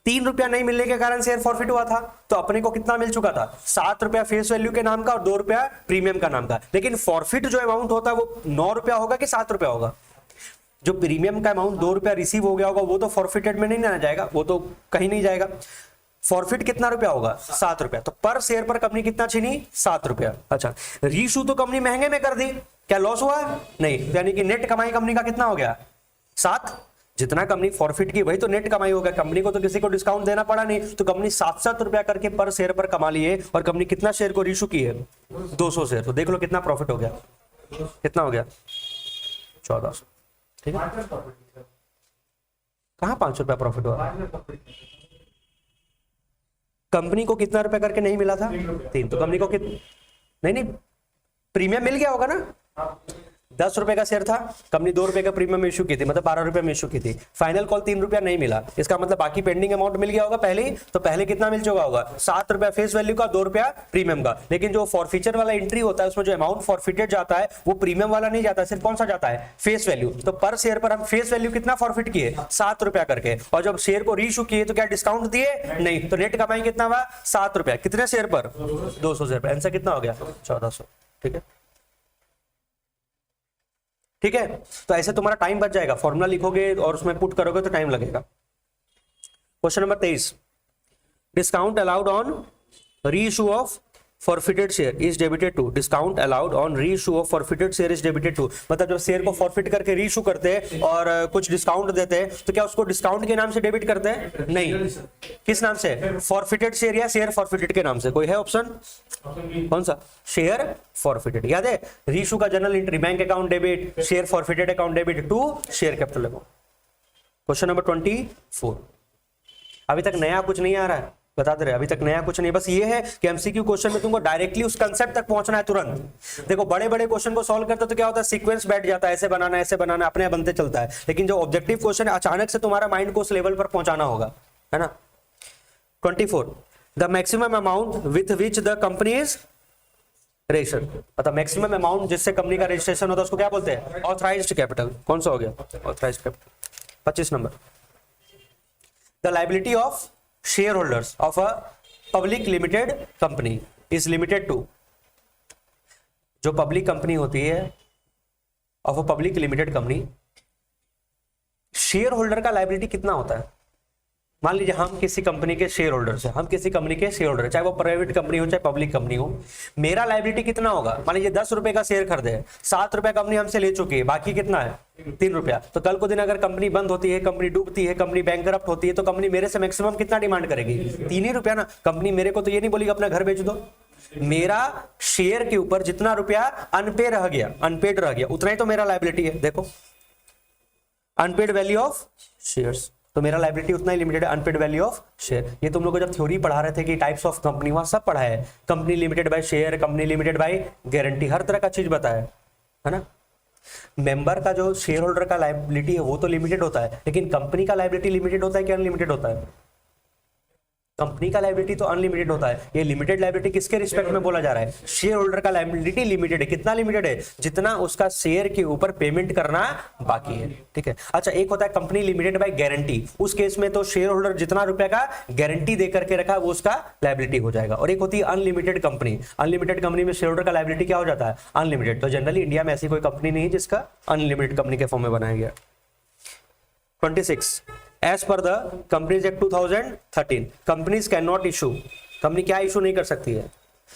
3 रुपया नहीं मिलने के कारण शेयर फॉरफिट हुआ था, तो अपने को कितना मिल चुका था, 7 रुपया फेस वैल्यू के नाम का और 2 रुपया प्रीमियम का नाम का। लेकिन फॉरफिट जो अमाउंट होता है वो 9 रुपया होगा कि 7 रुपया होगा। जो प्रीमियम का अमाउंट 2 रुपया रिसीव हो गया होगा वो तो फॉरफिटेड में नहीं ना जाएगा, वो तो कहीं नहीं जाएगा। फॉरफिट कितना रुपया होगा, 7 रुपया। तो पर शेयर पर कंपनी कितना छीनी, 7 रुपया। अच्छा, रीइशू तो कंपनी महंगे में कर दी, क्या लॉस हुआ, नहीं। यानी कि नेट कमाई कंपनी का कितना हो गया, 7। जितना कंपनी फॉरफिट की वही तो नेट कमाई होगा, कंपनी को तो किसी को डिस्काउंट देना पड़ा नहीं, तो कंपनी 7 रुपया करके पर शेयर पर कमा लिए। और कंपनी कितना शेयर को रीइशू की है, 200 शेयर। तो देख लो कितना प्रॉफिट हो गया, कितना हो गया, 1400, ठीक है। कहां 5 रुपया प्रॉफिट हुआ, कंपनी को कितना रुपया करके नहीं मिला था, 3। तो कंपनी को नहीं प्रीमियम मिल गया होगा ना, 10 रुपए का शेयर था, कंपनी 2 रुपए का प्रीमियम इशू की थी, मतलब 12 रुपए में इशू की थी। फाइनल कॉल 3 रुपया नहीं मिला, इसका मतलब बाकी पेंडिंग अमाउंट मिल गया होगा पहले ही। तो पहले कितना मिल चुका होगा, 7 रुपया फेस वैल्यू का, 2 रुपया प्रीमियम का। लेकिन जो फॉरफीचर वाला एंट्री होता है उसमें जो अमाउंट फॉरफिटेड जाता है वो प्रीमियम वाला नहीं जाता, सिर्फ कौन सा जाता है, फेस वैल्यू। तो पर शेयर पर हम फेस वैल्यू कितना फॉरफिट किए, 7 रुपया करके। और जब शेयर को रीइशू किए तो क्या डिस्काउंट दिए, नहीं। तो नेट कमाई कितना हुआ, 7 रुपया। कितने शेयर पर, 200 शेयर पर। आंसर कितना हो गया, 1400, ठीक है। ठीक है, तो ऐसे तुम्हारा टाइम बच जाएगा, फॉर्मूला लिखोगे और उसमें पुट करोगे तो टाइम लगेगा। Question number 23, discount allowed on reissue of forfeited share is debited to. Discount allowed on reissue of forfeited share is debited to, मतलब जब शेयर को फॉरफिट करके रीइशू करते हैं और कुछ डिस्काउंट देते हैं तो क्या उसको डिस्काउंट के नाम से डेबिट करते हैं, नहीं। किस नाम से, फॉरफिटेड शेयर या शेयर फॉरफिटेड के नाम से। कोई है ऑप्शन, कौन सा, शेयर फॉरफिटेड। याद है, रीइशू का general entry bank account debit, share forfeited account debit to share capital account. Question number 24, अभी तक नया कुछ नहीं आ रहा है, बता दे रहे अभी तक नया कुछ नहीं। बस ये है कि एमसीक्यू क्वेश्चन में तुमको डायरेक्टली उस कंसेप्ट तक पहुंचना है तुरंत। देखो बड़े बड़े क्वेश्चन को सॉल्व करते तो क्या होता है, सीक्वेंस बैठ जाता है, ऐसे बनाना अपने आप बनते चलता है। लेकिन जो ऑब्जेक्टिव क्वेश्चन है अचानक से तुम्हारा माइंड को उस लेवल पर पहुंचाना होगा, है ना। 24, the maximum amount with which the company is registered, मतलब मैक्सिमम अमाउंट जिससे कंपनी का रजिस्ट्रेशन होता है उसको क्या बोलते हैं, ऑथराइज्ड कैपिटल। कौन सा हो गया, authorised capital. 25 number, the liability of shareholders of a public limited company is limited to, जो पब्लिक कंपनी होती है of a public limited company, share holder का लायबिलिटी कितना होता है। मान लीजिए हम किसी कंपनी के शेयर होल्डर है, हम किसी कंपनी के शेयर होल्डर, चाहे वो प्राइवेट कंपनी हो चाहे पब्लिक कंपनी हो, मेरा लायबिलिटी कितना होगा। मान लीजिए 10 रुपए का शेयर खरीदे, 7 रुपए कंपनी हमसे ले चुकी है, बाकी कितना है, 3 रुपया। तो कल को दिन अगर कंपनी बंद होती है, कंपनी डूबती है, कंपनी बैंकरप्ट होती है, तो कंपनी मेरे से मैक्सिमम कितना डिमांड करेगी, 3 ही रुपया ना। कंपनी मेरे को तो ये नहीं बोलेगी अपना घर बेच दो, मेरा शेयर के ऊपर जितना रुपया अनपेड रह गया उतना ही तो मेरा लायबिलिटी है। देखो अनपेड वैल्यू ऑफ शेयर्स, तो मेरा लायबिलिटी उतना ही लिमिटेड है, अनपेड वैल्यू ऑफ शेयर। ये तुम लोग को जब थ्योरी पढ़ा रहे थे कि टाइप्स ऑफ कंपनी, वहां सब पढ़ा है, company limited by share, company limited by guarantee, हर तरह का चीज बताया है ना। मेंबर का जो शेयर होल्डर का लायबिलिटी है वो तो लिमिटेड होता है, लेकिन कंपनी का लायबिलिटी लिमिटेड होता है कि अनलिमिटेड होता है, कंपनी का लायबिलिटी तो अनलिमिटेड होता है। ये लिमिटेड लायबिलिटी किसके रिस्पेक्ट में बोला जा रहा है, शेयर होल्डर का लायबिलिटी लिमिटेड है। कितना लिमिटेड है, जितना उसका शेयर के ऊपर पेमेंट करना बाकी है, ठीक है। अच्छा, एक होता है कंपनी लिमिटेड बाय गारंटी, उस केस में तो शेयर होल्डर जितना रुपए का गारंटी दे करके रखा है वो उसका लायबिलिटी हो जाएगा। और एक होती है अनलिमिटेड कंपनी, अनलिमिटेड कंपनी में शेयर होल्डर का लायबिलिटी क्या हो जाता है, अनलिमिटेड। तो जनरली इंडिया में ऐसी कोई कंपनी नहीं है जिसका अनलिमिटेड कंपनी के फॉर्म में बनाया गया। 26, as per the Companies Act 2013, companies cannot issue company क्या इशू नहीं कर सकती है?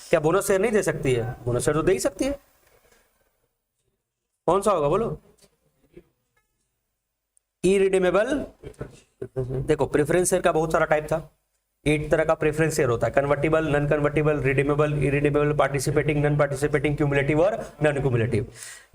क्या बोनस शेयर नहीं दे सकती है? बोनस शेयर तो दे ही सकती है। कौन सा होगा बोलो? इरिडीमेबल। देखो प्रेफरेंस शेयर का बहुत सारा टाइप था, 8 तरह का प्रेफरेंस शेयर होता है, convertible, non convertible, redeemable, irredeemable, participating, non participating, cumulative और नॉन क्यूमुलेटिव।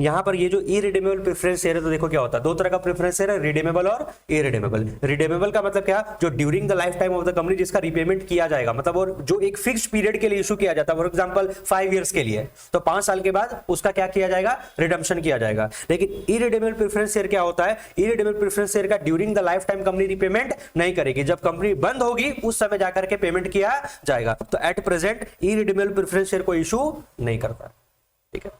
यहाँ पर ये जो इरिडीमेबल प्रेफरेंस शेयर है तो देखो क्या होता है, 2 तरह का प्रेफरेंस शेयर है, रिडीमेबल और इरिडीमेबल। रिडीमेबल का मतलब क्या, जो during the life time of the company जिसका रिपेमेंट किया जाएगा, मतलब और जो एक फिक्स पीरियड के लिए इशू किया जाता है, फॉर एग्जाम्पल 5 ईयर्स के लिए, तो 5 साल के बाद उसका क्या किया जाएगा, रिडम्पशन किया जाएगा। लेकिन इरिडीमेबल प्रेफरेंस शेयर क्या होता है, इरिडीमेबल प्रेफरेंस शेयर का during the life time company repayment नहीं करेगी, जब कंपनी बंद होगी उस समय जाकर के पेमेंट किया जाएगा। तो at present irredeemable preference share को इशू नहीं करता। ठीक है।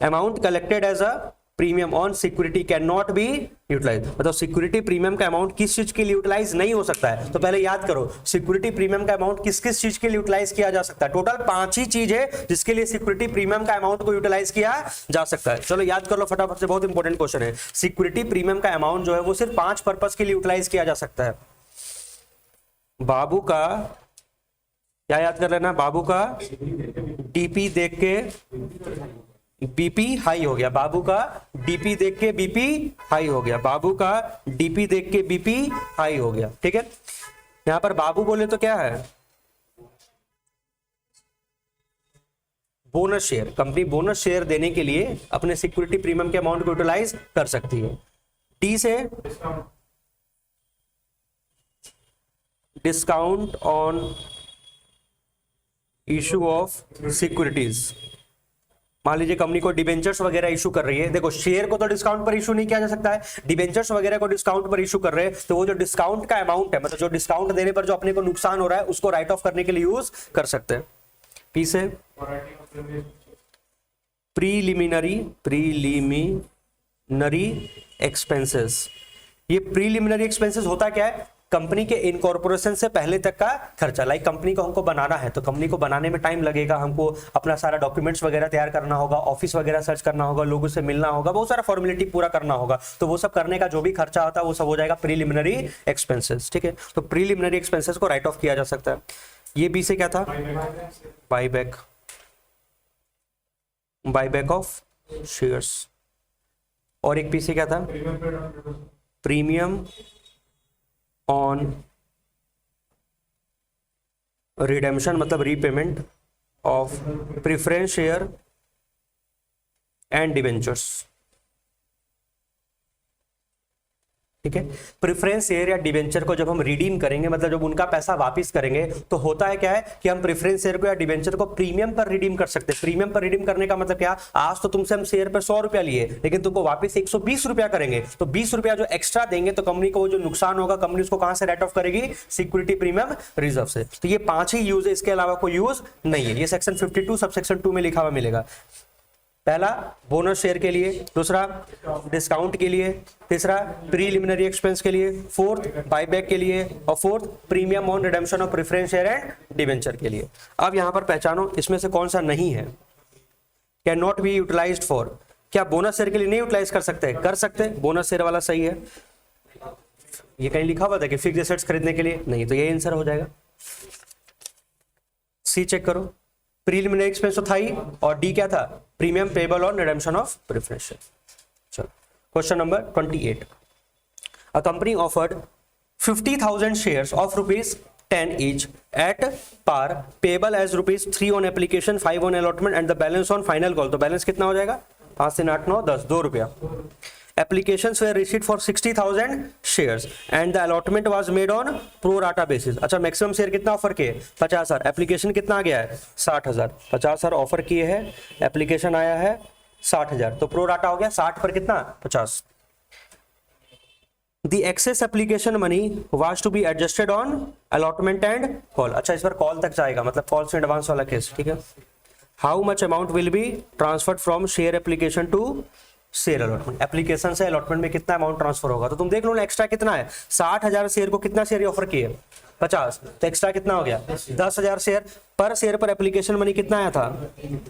Amount collected as a premium on security can not be utilise, मतलब सिक्योरिटी प्रीमियम का अमाउंट किस चीज के लिए यूटिलाइज नहीं हो सकता है? तो पहले याद करो सिक्योरिटी प्रीमियम का अमाउंट किस किस चीज के लिए यूटिलाइज किया जा सकता है? टोटल 5 ही चीज है जिसके लिए सिक्योरिटी प्रीमियम का अमाउंट को यूटिलाइज किया जा सकता है। चलो याद कर लो फटाफट से, बहुत इंपॉर्टेंट क्वेश्चन है। सिक्योरिटी प्रीमियम का अमाउंट जो है वो सिर्फ 5 पर्पस के लिए यूटिलाइज किया जा सकता है। बाबू का क्या याद कर लेना, बाबू का डीपी देख के बीपी हाई हो गया, बाबू का डीपी देख के बीपी हाई हो गया, बाबू का डीपी देख के बीपी हाई हो गया। ठीक है। यहां पर बाबू बोले तो क्या है, bonus share. Company bonus share देने के लिए अपने सिक्योरिटी प्रीमियम के अमाउंट को यूटिलाइज कर सकती है। डी से discount on issue of securities. मान लीजिए कंपनी को डिबेंचर्स वगैरह इशू कर रही है, देखो शेयर को तो डिस्काउंट पर इशू नहीं किया जा सकता है, डिबेंचर्स वगैरह को डिस्काउंट पर इशू कर रहे हैं, तो वो जो डिस्काउंट का अमाउंट है, मतलब जो डिस्काउंट देने पर जो अपने को नुकसान हो रहा है उसको राइट ऑफ करने के लिए यूज कर सकते हैं। पी से प्रीलिमिनरी एक्सपेंसेस। ये प्रीलिमिनरी एक्सपेंसेस होता क्या है, कंपनी के इनकॉर्पोरेशन से पहले तक का खर्चा। लाइक कंपनी को हमको बनाना है तो कंपनी को बनाने में टाइम लगेगा, हमको अपना सारा डॉक्यूमेंट्स वगैरह तैयार करना होगा, ऑफिस वगैरह सर्च करना होगा, लोगों से मिलना होगा, बहुत सारा फॉर्मेलिटी पूरा करना होगा, तो वो सब करने का जो भी खर्चा होता है वो सब हो जाएगा प्रीलिमिनरी एक्सपेंसेस। ठीक है। तो प्रीलिमिनरी एक्सपेंसेस को राइट ऑफ किया जा सकता है। ये बी से क्या था, बाईबैक ऑफ शेयर्स। और एक पी से क्या था, प्रीमियम ऑन रिडेम्पशन, मतलब repayment of preference share and debentures. ठीक है। प्रेफरेंस शेयर या डिबेंचर को जब हम रिडीम करेंगे, मतलब जब उनका पैसा वापस करेंगे, तो होता है क्या है कि हम प्रेफरेंस शेयर को या डिबेंचर को प्रीमियम पर रिडीम कर सकते हैं। प्रीमियम पर रिडीम करने का मतलब क्या, आज तो तुमसे हम शेयर पर 100 रुपया लिए, लेकिन तुमको वापस 120 रुपया करेंगे, तो 20 रुपया जो एक्स्ट्रा देंगे तो कंपनी को वो जो नुकसान होगा कंपनी उसको कहां से राइट ऑफ करेगी, सिक्योरिटी प्रीमियम रिजर्व से। तो ये 5 ही यूज है, इसके अलावा कोई यूज नहीं है। ये सेक्शन 52 सब सेक्शन 2 में लिखा हुआ मिलेगा। पहला बोनस शेयर के लिए, दूसरा डिस्काउंट के लिए, तीसरा प्रीलिमिनरी एक्सपेंस के लिए, फोर्थ बाईबैक के लिए, और fourth premium on redemption of preference share and debenture के लिए। अब यहां पर पहचानो इसमें से कौन सा नहीं है। Can not be utilised for, क्या बोनस शेयर के लिए नहीं यूटिलाइज कर सकते? कर सकते, बोनस शेयर वाला सही है। ये कहीं लिखा हुआ था कि फिक्स्ड एसेट्स खरीदने के लिए नहीं, तो ये आंसर हो जाएगा। सी चेक करो, प्रीलिमिनरी एक्सपेंस तो था ही, और डी क्या था, premium payable on redemption of preference share. चलो question number 28। A company offered 50,000 shares of ₹10 each at par payable as ₹3 on application, 5 on allotment and the balance on final call। तो balance कितना हो जाएगा, 5 3 8 9 10, 2 रुपया। Applications were received for 60,000 shares and the allotment was made on pro rata basis। अच्छा maximum share कितना offer किए, 50,000। Application कितना आ गया है, 60,000। 50,000 ऑफर किए हैं, एप्लीकेशन आया है 60,000, तो प्रो राटा हो गया 60 पर कितना, 50। The excess application money was to be adjusted on allotment and call। अच्छा इस पर कॉल तक जाएगा, मतलब कॉल से एडवांस वाला केस। ठीक है। How much amount will be transferred from share application to share allotment. Application से अलॉटमेंट में कितना अमाउंट ट्रांसफर होगा, तो तुम देख लो ना एक्स्ट्रा कितना है, 60,000 शेयर को कितना शेयर ऑफर किए, 50, तो एक्स्ट्रा कितना हो गया, 10,000 शेयर। पर शेयर पर एप्लीकेशन मनी कितना आया था,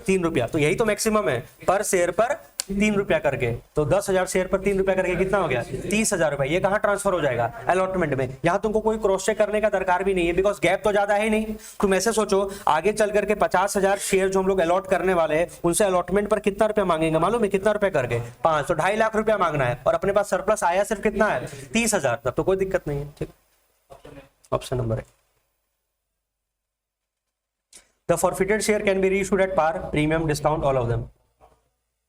3 रुपया, तो यही तो मैक्सिमम है, पर शेयर पर ₹3 करके, तो 10,000 शेयर पर ₹3 करके कितना हो गया? 30,000 रुपए। ये कहाँ ट्रांसफर हो जाएगा? अलॉटमेंट में। यहाँ तुमको कोई क्रॉस चेक करने का दरकार भी नहीं है, बिकॉज गैप तो ज्यादा है नहीं। तुम ऐसे सोचो, आगे चल करके 50,000 शेयर जो हम लोग अलॉट करने वाले हैं, उनसे अलॉटमेंट पर कितना रुपया मांगेंगे मालूम है? कितना रुपया करके? 5, तो 2.5 लाख रुपया मांगना है, और अपने पास सरप्लस आया सिर्फ कितना है? 30,000। तब तो कोई दिक्कत नहीं है। ठीक, ऑप्शन नंबर है। The forfeited share can be reissued at par, premium, discount, all of them.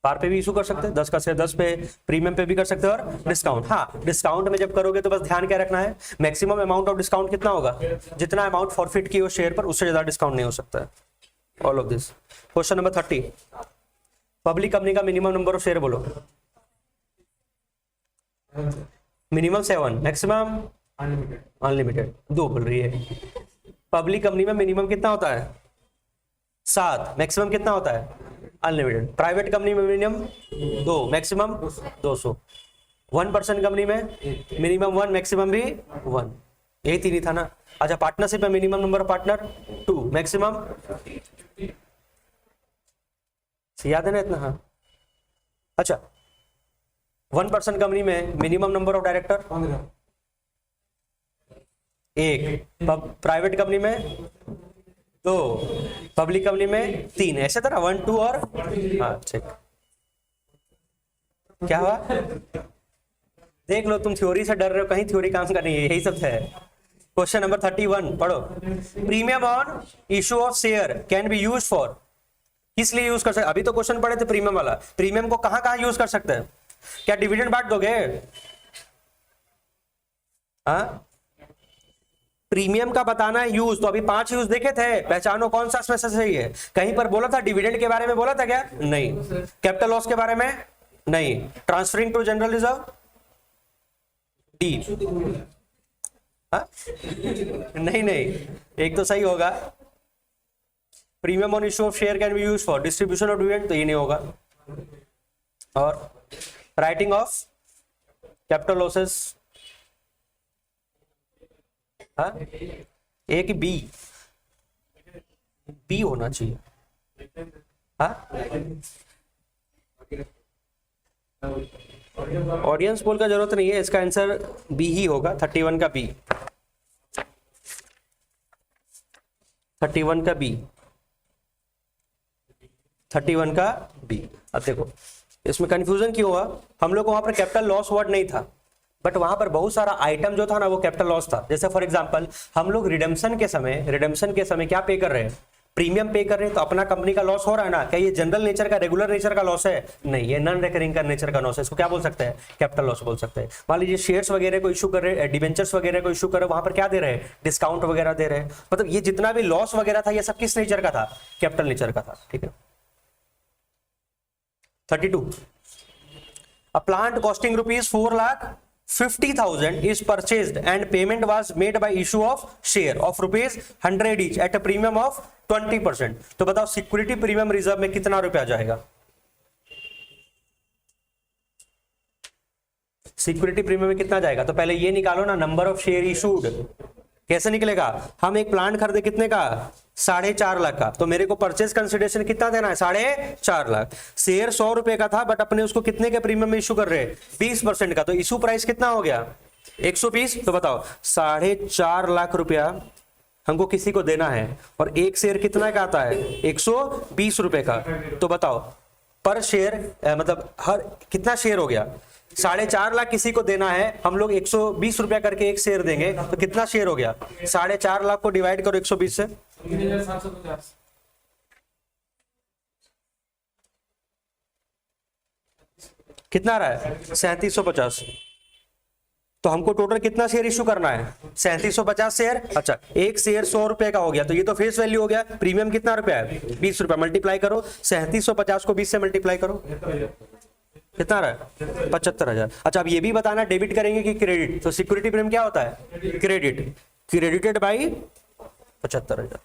पार पे भी इशू कर सकते हैं, 10 का शेयर 10 पे, प्रीमियम पे भी कर सकते हैं, और डिस्काउंट। हाँ, डिस्काउंट में जब करोगे तो बस ध्यान क्या रखना है, मैक्सिमम अमाउंट ऑफ डिस्काउंट कितना होगा? जितना अमाउंट फॉरफिट की हो शेयर पर, उससे ज्यादा डिस्काउंट नहीं हो सकता है। All of this. Question number 30, public company का मिनिमम नंबर ऑफ शेयर बोलो। मिनिमम 7, मैक्सिमम अनलिमिटेड 2 बोल रही है। पब्लिक कंपनी में मिनिमम कितना होता है? 7, मैक्सिमम कितना होता है? अनलिमिटेड। प्राइवेट कंपनी में मिनिमम 2, मैक्सिमम 200। 1% कंपनी में मिनिमम 1, मैक्सिमम भी 1। यही 3 ही था ना। अच्छा, पार्टनरशिप में minimum number of partner 2, maximum याद है ना इतना? हाँ, अच्छा, 1% कंपनी में minimum number of director 1, private company में 2, पब्लिक कंपनी में 3, ऐसे तरह 1, 2 और हाँ ठीक। क्या हुआ? देख लो, तुम थ्योरी से डर रहे हो, कहीं थ्योरी काम का नहीं है, यही सब है। क्वेश्चन नंबर 31 पढ़ो। Premium on issue of share can be use for, किस लिए यूज कर सकते? अभी तो क्वेश्चन पढ़े थे प्रीमियम वाला। प्रीमियम को कहां कहां यूज कर सकते हैं? क्या डिविडेंड बांट दोगे? हाँ, प्रीमियम का बताना है यूज, तो अभी 5 यूज देखे थे, पहचानो कौन सा इसमें से सही है। कहीं पर बोला था डिविडेंड के बारे में, बोला था क्या? नहीं। कैपिटल लॉस के बारे में? नहीं। Transferring to general reserve? D. नहीं नहीं, एक तो सही होगा। Premium on issue of share can be use for distribution of dividend, तो ये नहीं होगा। और राइटिंग ऑफ कैपिटल लॉसेस, हाँ, ए कि बी? बी होना चाहिए। हाँ, ऑडियंस पोल का जरूरत नहीं है, इसका आंसर बी ही होगा। 31 का बी, 31 का बी, 31 का बी। अब देखो, इसमें कंफ्यूजन क्यों हुआ? हम लोग को वहां पर कैपिटल लॉस वर्ड नहीं था, बट वहां पर बहुत सारा आइटम जो था ना, वो कैपिटल लॉस था। जैसे फॉर एग्जांपल, हम लोग रिडेम्पशन के समय क्या पे कर रहे हैं? प्रीमियम पे कर रहे हैं, तो अपना कंपनी का लॉस हो रहा है ना। क्या ये जनरल नेचर का, रेगुलर नेचर का लॉस है? नहीं, ये नॉन रिकरिंग का नेचर का लॉस है। इसको क्या बोल सकते हैं? कैपिटल लॉस बोल सकते हैं। मान लीजिए शेयर्स वगैरह को इशू कर रहे हैं, डिबेंचर्स वगैरह को इशू कर रहे हैं, वहां पर क्या दे रहे हैं? डिस्काउंट वगैरह दे रहे हैं। मतलब ये जितना भी लॉस वगैरह था, ये सब किस नेचर का था? कैपिटल नेचर का था। ठीक है। 32, a plant costing rupees 4,50,000 is purchased and payment was made by issue of share of rupees 100 each at a premium of 20%। तो बताओ सिक्योरिटी प्रीमियम रिजर्व में कितना रुपया जाएगा? सिक्योरिटी प्रीमियम में कितना जाएगा? तो पहले ये निकालो ना, नंबर ऑफ शेयर इशूड। कैसे निकलेगा? हम एक प्लांट खरीदे कितने का? 4.5 लाख का, तो मेरे को परचेज कंसिडरेशन कितना देना है? 4.5 लाख। शेयर 100 रुपए का था, बट अपने उसको कितने के प्रीमियम में इशू कर रहे हैं? 20% का, तो इशू प्राइस कितना हो गया? 120। तो बताओ 4.5 लाख रुपया हमको किसी को देना है, और एक शेयर कितना का आता है? 120 रुपए का। तो बताओ पर शेयर मतलब हर कितना शेयर हो गया? 4.5 लाख किसी को देना है, हम लोग 120 रुपया करके एक शेयर देंगे, तो कितना शेयर हो गया? 4.5 लाख को डिवाइड करो 120 से, 3750। कितना आ रहा है? 3750। तो हमको टोटल कितना शेयर इशू करना है? 3750 शेयर। अच्छा, एक शेयर 100 रुपए का हो गया, तो ये तो फेस वैल्यू हो गया। प्रीमियम कितना रुपया है? 20 रुपया। मल्टीप्लाई करो 3750 को 20 से मल्टीप्लाई करो, कितना रहा है? 75,000। अच्छा, अब ये भी बताना डेबिट करेंगे कि क्रेडिट। तो सिक्योरिटी प्रीमियम क्या होता है? Credit. Credited by 75,000।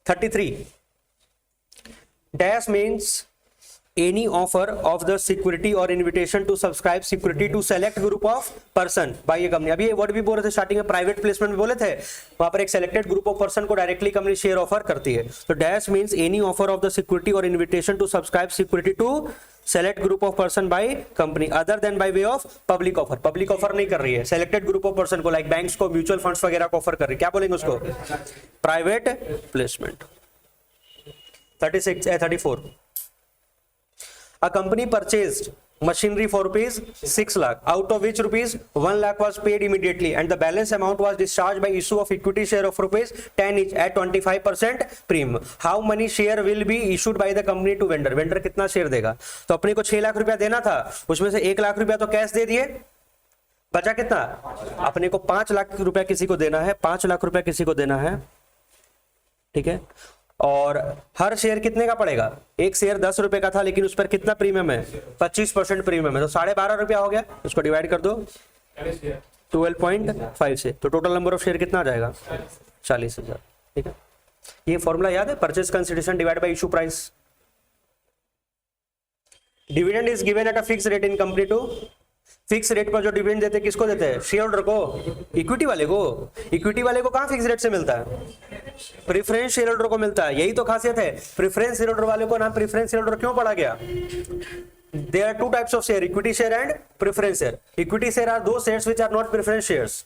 33, dash means any offer of the security or invitation to subscribe security to select group of person by a company। अभी ये वर्ड भी बोल रहे थे स्टार्टिंग में, प्राइवेट प्लेसमेंट में बोले थे, वहां पर एक सेलेक्टेड ग्रुप ऑफ पर्सन को डायरेक्टली कंपनी शेयर ऑफर करती है। तो dash means any offer of the security और invitation to subscribe security to select group of person by company other than by way of public offer. Public offer नहीं कर रही है, selected group of person को, like banks को, mutual funds वगैरह को offer कर रही है, क्या बोलेंगे उसको? Private placement. 34 A company purchased machinery for rupees 6 lakh, out of which rupees 1 lakh was paid immediately and the balance amount was discharged by issue of equity share of rupees 10 each at 25% premium. How many share will be issued by the company to vendor? Vendor कितना share देगा? तो अपने को 6 लाख रुपया देना था, उसमें से 1 लाख रुपया तो कैश दे दिए, बचा कितना? अपने को 5 लाख रुपया किसी को देना है, 5 लाख रुपया किसी को देना है, ठीक है। और हर शेयर कितने का पड़ेगा? एक शेयर 10 रुपए का था, लेकिन उस पर कितना प्रीमियम है? 25% प्रीमियम है, तो 12.5 रुपया हो गया। उसको डिवाइड कर दो 12.5 से, तो टोटल नंबर ऑफ शेयर कितना आ जाएगा? 40,000। ठीक है, ये फॉर्मूला याद है? Purchase consideration divide by issue price. Dividend is given at a fix rate in company to, fix rate पर जो डिविडेंड देते हैं किसको देते हैं? शेयर होल्डर को, इक्विटी वाले को। इक्विटी वाले को कहां फिक्स रेट से मिलता है? प्रेफरेंस शेयर होल्डर को मिलता है। यही तो खासियत है, प्रेफरेंस शेयर होल्डर वाले को नाम प्रेफरेंस शेयर होल्डर क्यों पढ़ा गया? There are two types of share, equity share and preference share. Equity share are those shares which are not preference shares.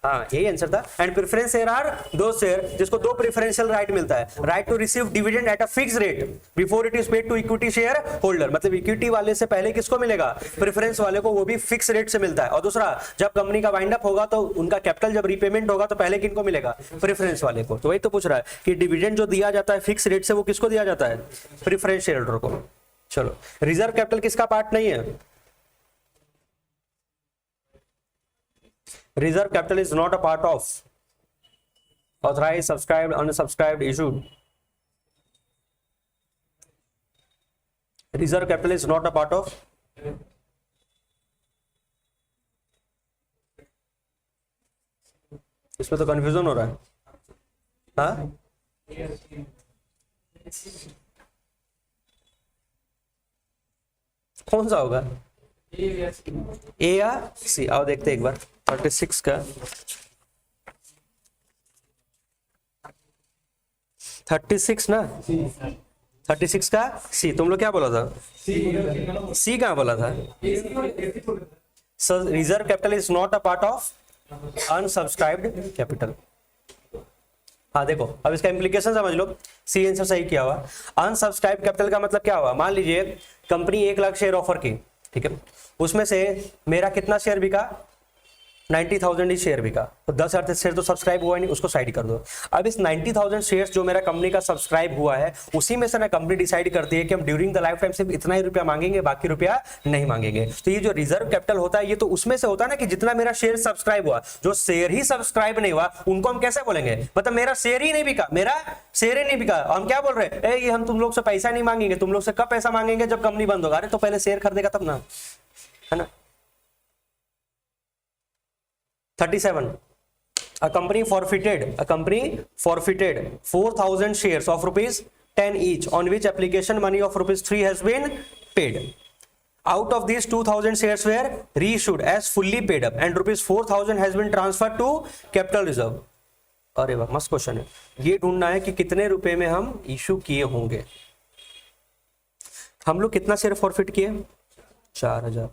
हाँ, यही आंसर था। And preference share are those share जिसको दो preferential right मिलता है, right to receive dividend at a fix rate before it is paid to equity share holder. मतलब equity वाले से पहले किसको मिलेगा? प्रेफरेंस वाले को, वो भी फिक्स रेट से मिलता है। और दूसरा, जब कंपनी का वाइंड अप होगा तो उनका कैपिटल जब रीपेमेंट होगा तो पहले किनको मिलेगा? प्रेफरेंस वाले को। तो वही तो पूछ रहा है कि डिविडेंड जो दिया जाता है फिक्स रेट से, वो किसको दिया जाता है? प्रेफरेंस शेयर होल्डर को। चलो, रिजर्व कैपिटल किसका पार्ट नहीं है? Reserve capital is not a part of authorized, subscribed, unsubscribed, issued. Reserve capital is not a part of इसमें तो कंफ्यूजन हो रहा है। हाँ, कौन सा होगा? ए या सी? आओ देखते एक बार। 36 का 36 ना, 36 का सी। तुम लोग क्या बोला था? सी कहाँ बोला था? So reserve capital is not a part of unsubscribed capital. हाँ देखो, अब इसका इंप्लीकेशन समझ लो। सी आंसर सही किया हुआ। अनसब्सक्राइब कैपिटल का मतलब क्या हुआ? मान लीजिए कंपनी 1 लाख शेयर ऑफर की, ठीक है, उसमें से मेरा कितना शेयर बिका? 90,000 ही शेयर बिका, तो 10,000 शेयर तो सब्सक्राइब हुआ नहीं, उसको साइड कर दो। अब इस 90,000 शेयर्स जो मेरा कंपनी का सब्सक्राइब हुआ है, उसी में से ना कंपनी डिसाइड करती है कि हम ड्यूरिंग द लाइफ टाइम सिर्फ इतना ही रुपया मांगेंगे, बाकी रुपया नहीं मांगेंगे। तो ये जो रिजर्व कैपिटल होता है, ये तो उसमें से होता है ना कि जितना मेरा शेयर सब्सक्राइब हुआ। जो शेयर ही सब्सक्राइब नहीं हुआ उनको हम कैसे बोलेंगे? मतलब मेरा शेयर ही नहीं बिका, मेरा शेयर ही नहीं बिका, हम क्या बोल रहे हैं? ये हम तुम लोग से पैसा नहीं मांगेंगे। तुम लोग से कब पैसा मांगेंगे? जब कंपनी बंद होगा। अरे तो पहले शेयर खरीदेगा तब ना, है ना। 37 A company forfeited 4,000 shares of rupees 10 each, on which application money of rupees 3 has been paid. Out of these 2,000 shares were reissued as fully paid up and rupees 4,000 has been transferred to capital reserve. अरे वाह, मस्त question है। ये ढूंढना है कि कितने रुपए में हम इशू किए होंगे। हम लोग कितना शेयर फॉरफिट किए? 4,000,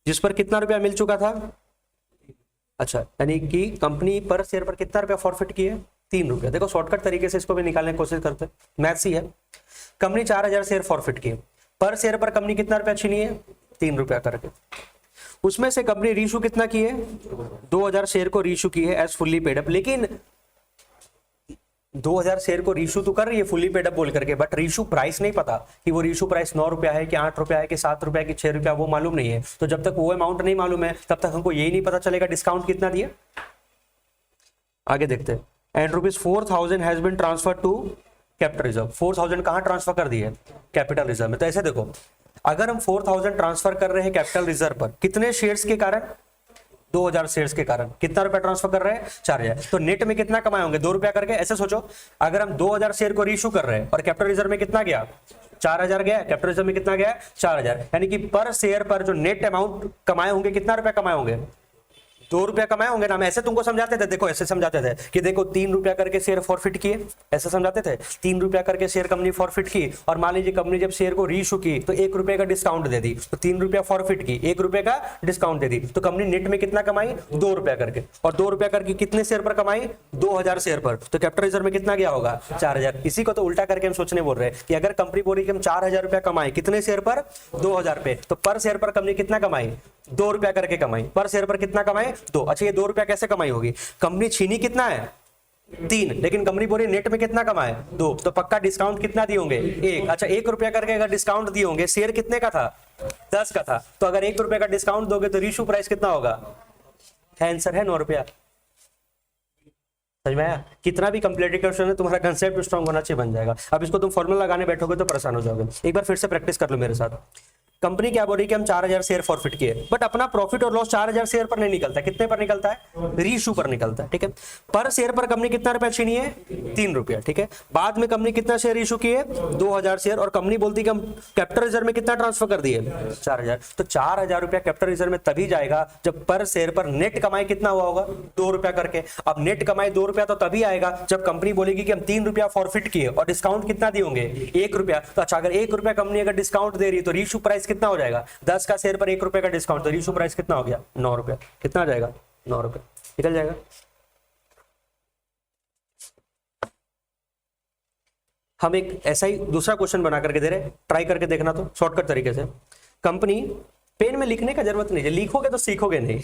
जिस पर कितना रुपया मिल चुका था? अच्छा, यानी कि कंपनी पर शेयर पर कितना रुपया फॉरफिट किए? 3 रुपया। देखो शॉर्टकट तरीके से इसको भी निकालने की कोशिश करते हैं, मैथ्स ही है। कंपनी 4,000 शेयर फॉरफिट किए, पर शेयर पर कंपनी कितना रुपया छीनी है? 3 रुपया करके। उसमें से कंपनी रीशू कितना की है? 2,000 शेयर को रीशू की है एज फुल्ली पेड अप। लेकिन 2,000 शेयर को रीशू तो कर रही है फुल्ली पेड अप बोल करके, बट रीशू प्राइस नहीं पता कि वो रीशू प्राइस 9 रुपया है कि 8 रुपया है कि 7 रुपया कि 6 रुपया, वो मालूम नहीं है। तो जब तक वो अमाउंट नहीं मालूम है तब तक हमको यही नहीं पता चलेगा डिस्काउंट कितना दिया। आगे देखते हैं। And rupees 4,000 has been transfer to capital reserve. 4,000 कहां ट्रांसफर कर दिए? कैपिटल रिजर्व में। तो ऐसे देखो, अगर हम 4,000 ट्रांसफर कर रहे हैं कैपिटल रिजर्व पर, कितने शेयर्स के कारण? 2,000 शेयर्स के कारण। कितना रुपया ट्रांसफर कर रहे हैं? 4,000। तो नेट में कितना कमाए होंगे? 2 रुपया करके। ऐसे सोचो, अगर हम 2,000 शेयर को रीशू कर रहे हैं और कैपिटल रिजर्व में कितना गया? 4,000 गया, कैपिटल रिजर्व में कितना गया 4,000, यानी कि पर शेयर पर जो नेट अमाउंट कमाए होंगे कितना रुपया कमाए होंगे 2 रुपया कमाए होंगे ना। हम ऐसे तुमको समझाते थे, देखो ऐसे समझाते थे कि देखो 3 रुपया करके शेयर फॉरफिट किए, ऐसे समझाते थे 3 रुपया करके शेयर कंपनी फॉरफिट की, और मान लीजिए कंपनी जब शेयर को रीइशू की तो 1 रुपए का डिस्काउंट दे दी, तो 3 रुपया फॉरफिट की, 1 रुपए का डिस्काउंट दे दी, तो कंपनी नेट में कितना कमाई 2 रुपया करके, और 2 रुपया करके कितने शेयर पर कमाई 2000 शेयर पर, तो कैपिटल रिजर्व में कितना गया होगा 4000। इसी को तो उल्टा करके हम सोचने बोल रहे हैं कि अगर कंपनी बोली कि हम 4000 रुपया कमाए कितने शेयर पर 2000 पे, तो पर शेयर पर कंपनी कितना कमाई 2 रुपया करके कमाई, पर शेयर पर कितना कमाए 2। अच्छा ये 2 रुपया कैसे कमाई होगी, कंपनी छीनी कितना है 3, लेकिन कंपनी बोली नेट में कितना कमाए 2, तो पक्का डिस्काउंट कितना दिए होंगे 1। अच्छा 1 रुपया करके अगर डिस्काउंट दिए होंगे, शेयर कितने का था 10 का था, तो अगर 1 रुपया का डिस्काउंट दोगे तो रीइशू प्राइस कितना होगा, आंसर है 9 रुपया। समझ में आया, कितना भी कॉम्प्लिकेटेड क्वेश्चन है तुम्हारा कंसेप्ट स्ट्रांग होना चाहिए, बन जाएगा। अब इसको तुम फॉर्मूला लगाने बैठोगे तो परेशान हो जाओगे। एक बार फिर से प्रैक्टिस कर लो मेरे साथ। कंपनी क्या बोल रही है कि हम 4000 शेयर फॉरफिट किए, बट अपना प्रॉफिट और लॉस 4000 शेयर पर नहीं निकलता है, कितने पर निकलता है रीइशू पर निकलता है, ठीक है। पर शेयर पर कंपनी कितना रुपया छीनी है 3 रुपया, ठीक है। बाद में कंपनी कितना शेयर इशू किए 2000 शेयर, और कंपनी बोलती है कि हम कैपिटल रिजर्व में कितना ट्रांसफर कर दिए 4000, तो 4000 रुपया कैपिटल रिजर्व में तभी जाएगा जब पर शेयर पर नेट कमाई कितना हुआ होगा 2 रुपया करके। अब नेट कमाई 2 रुपया तो तभी आएगा जब कंपनी बोलेगी कि हम 3 रुपया फॉरफिट किए और डिस्काउंट कितना दिए होंगे 1 रुपया। तो अच्छा अगर 1 रुपया कंपनी अगर डिस्काउंट दे रही है तो रीइशू प्राइस कितना हो जाएगा 10 का शेयर पर 1 रुपए का डिस्काउंट, तो रीइशू प्राइस कितना हो गया 9 रुपया। कितना आ जाएगा 9 रुपये, निकल जाएगा। हम एक ऐसा ही दूसरा क्वेश्चन बना करके दे रहे, ट्राई करके देखना तो शॉर्टकट तरीके से। कंपनी, पेन में लिखने का जरूरत नहीं है, लिखोगे तो सीखोगे नहीं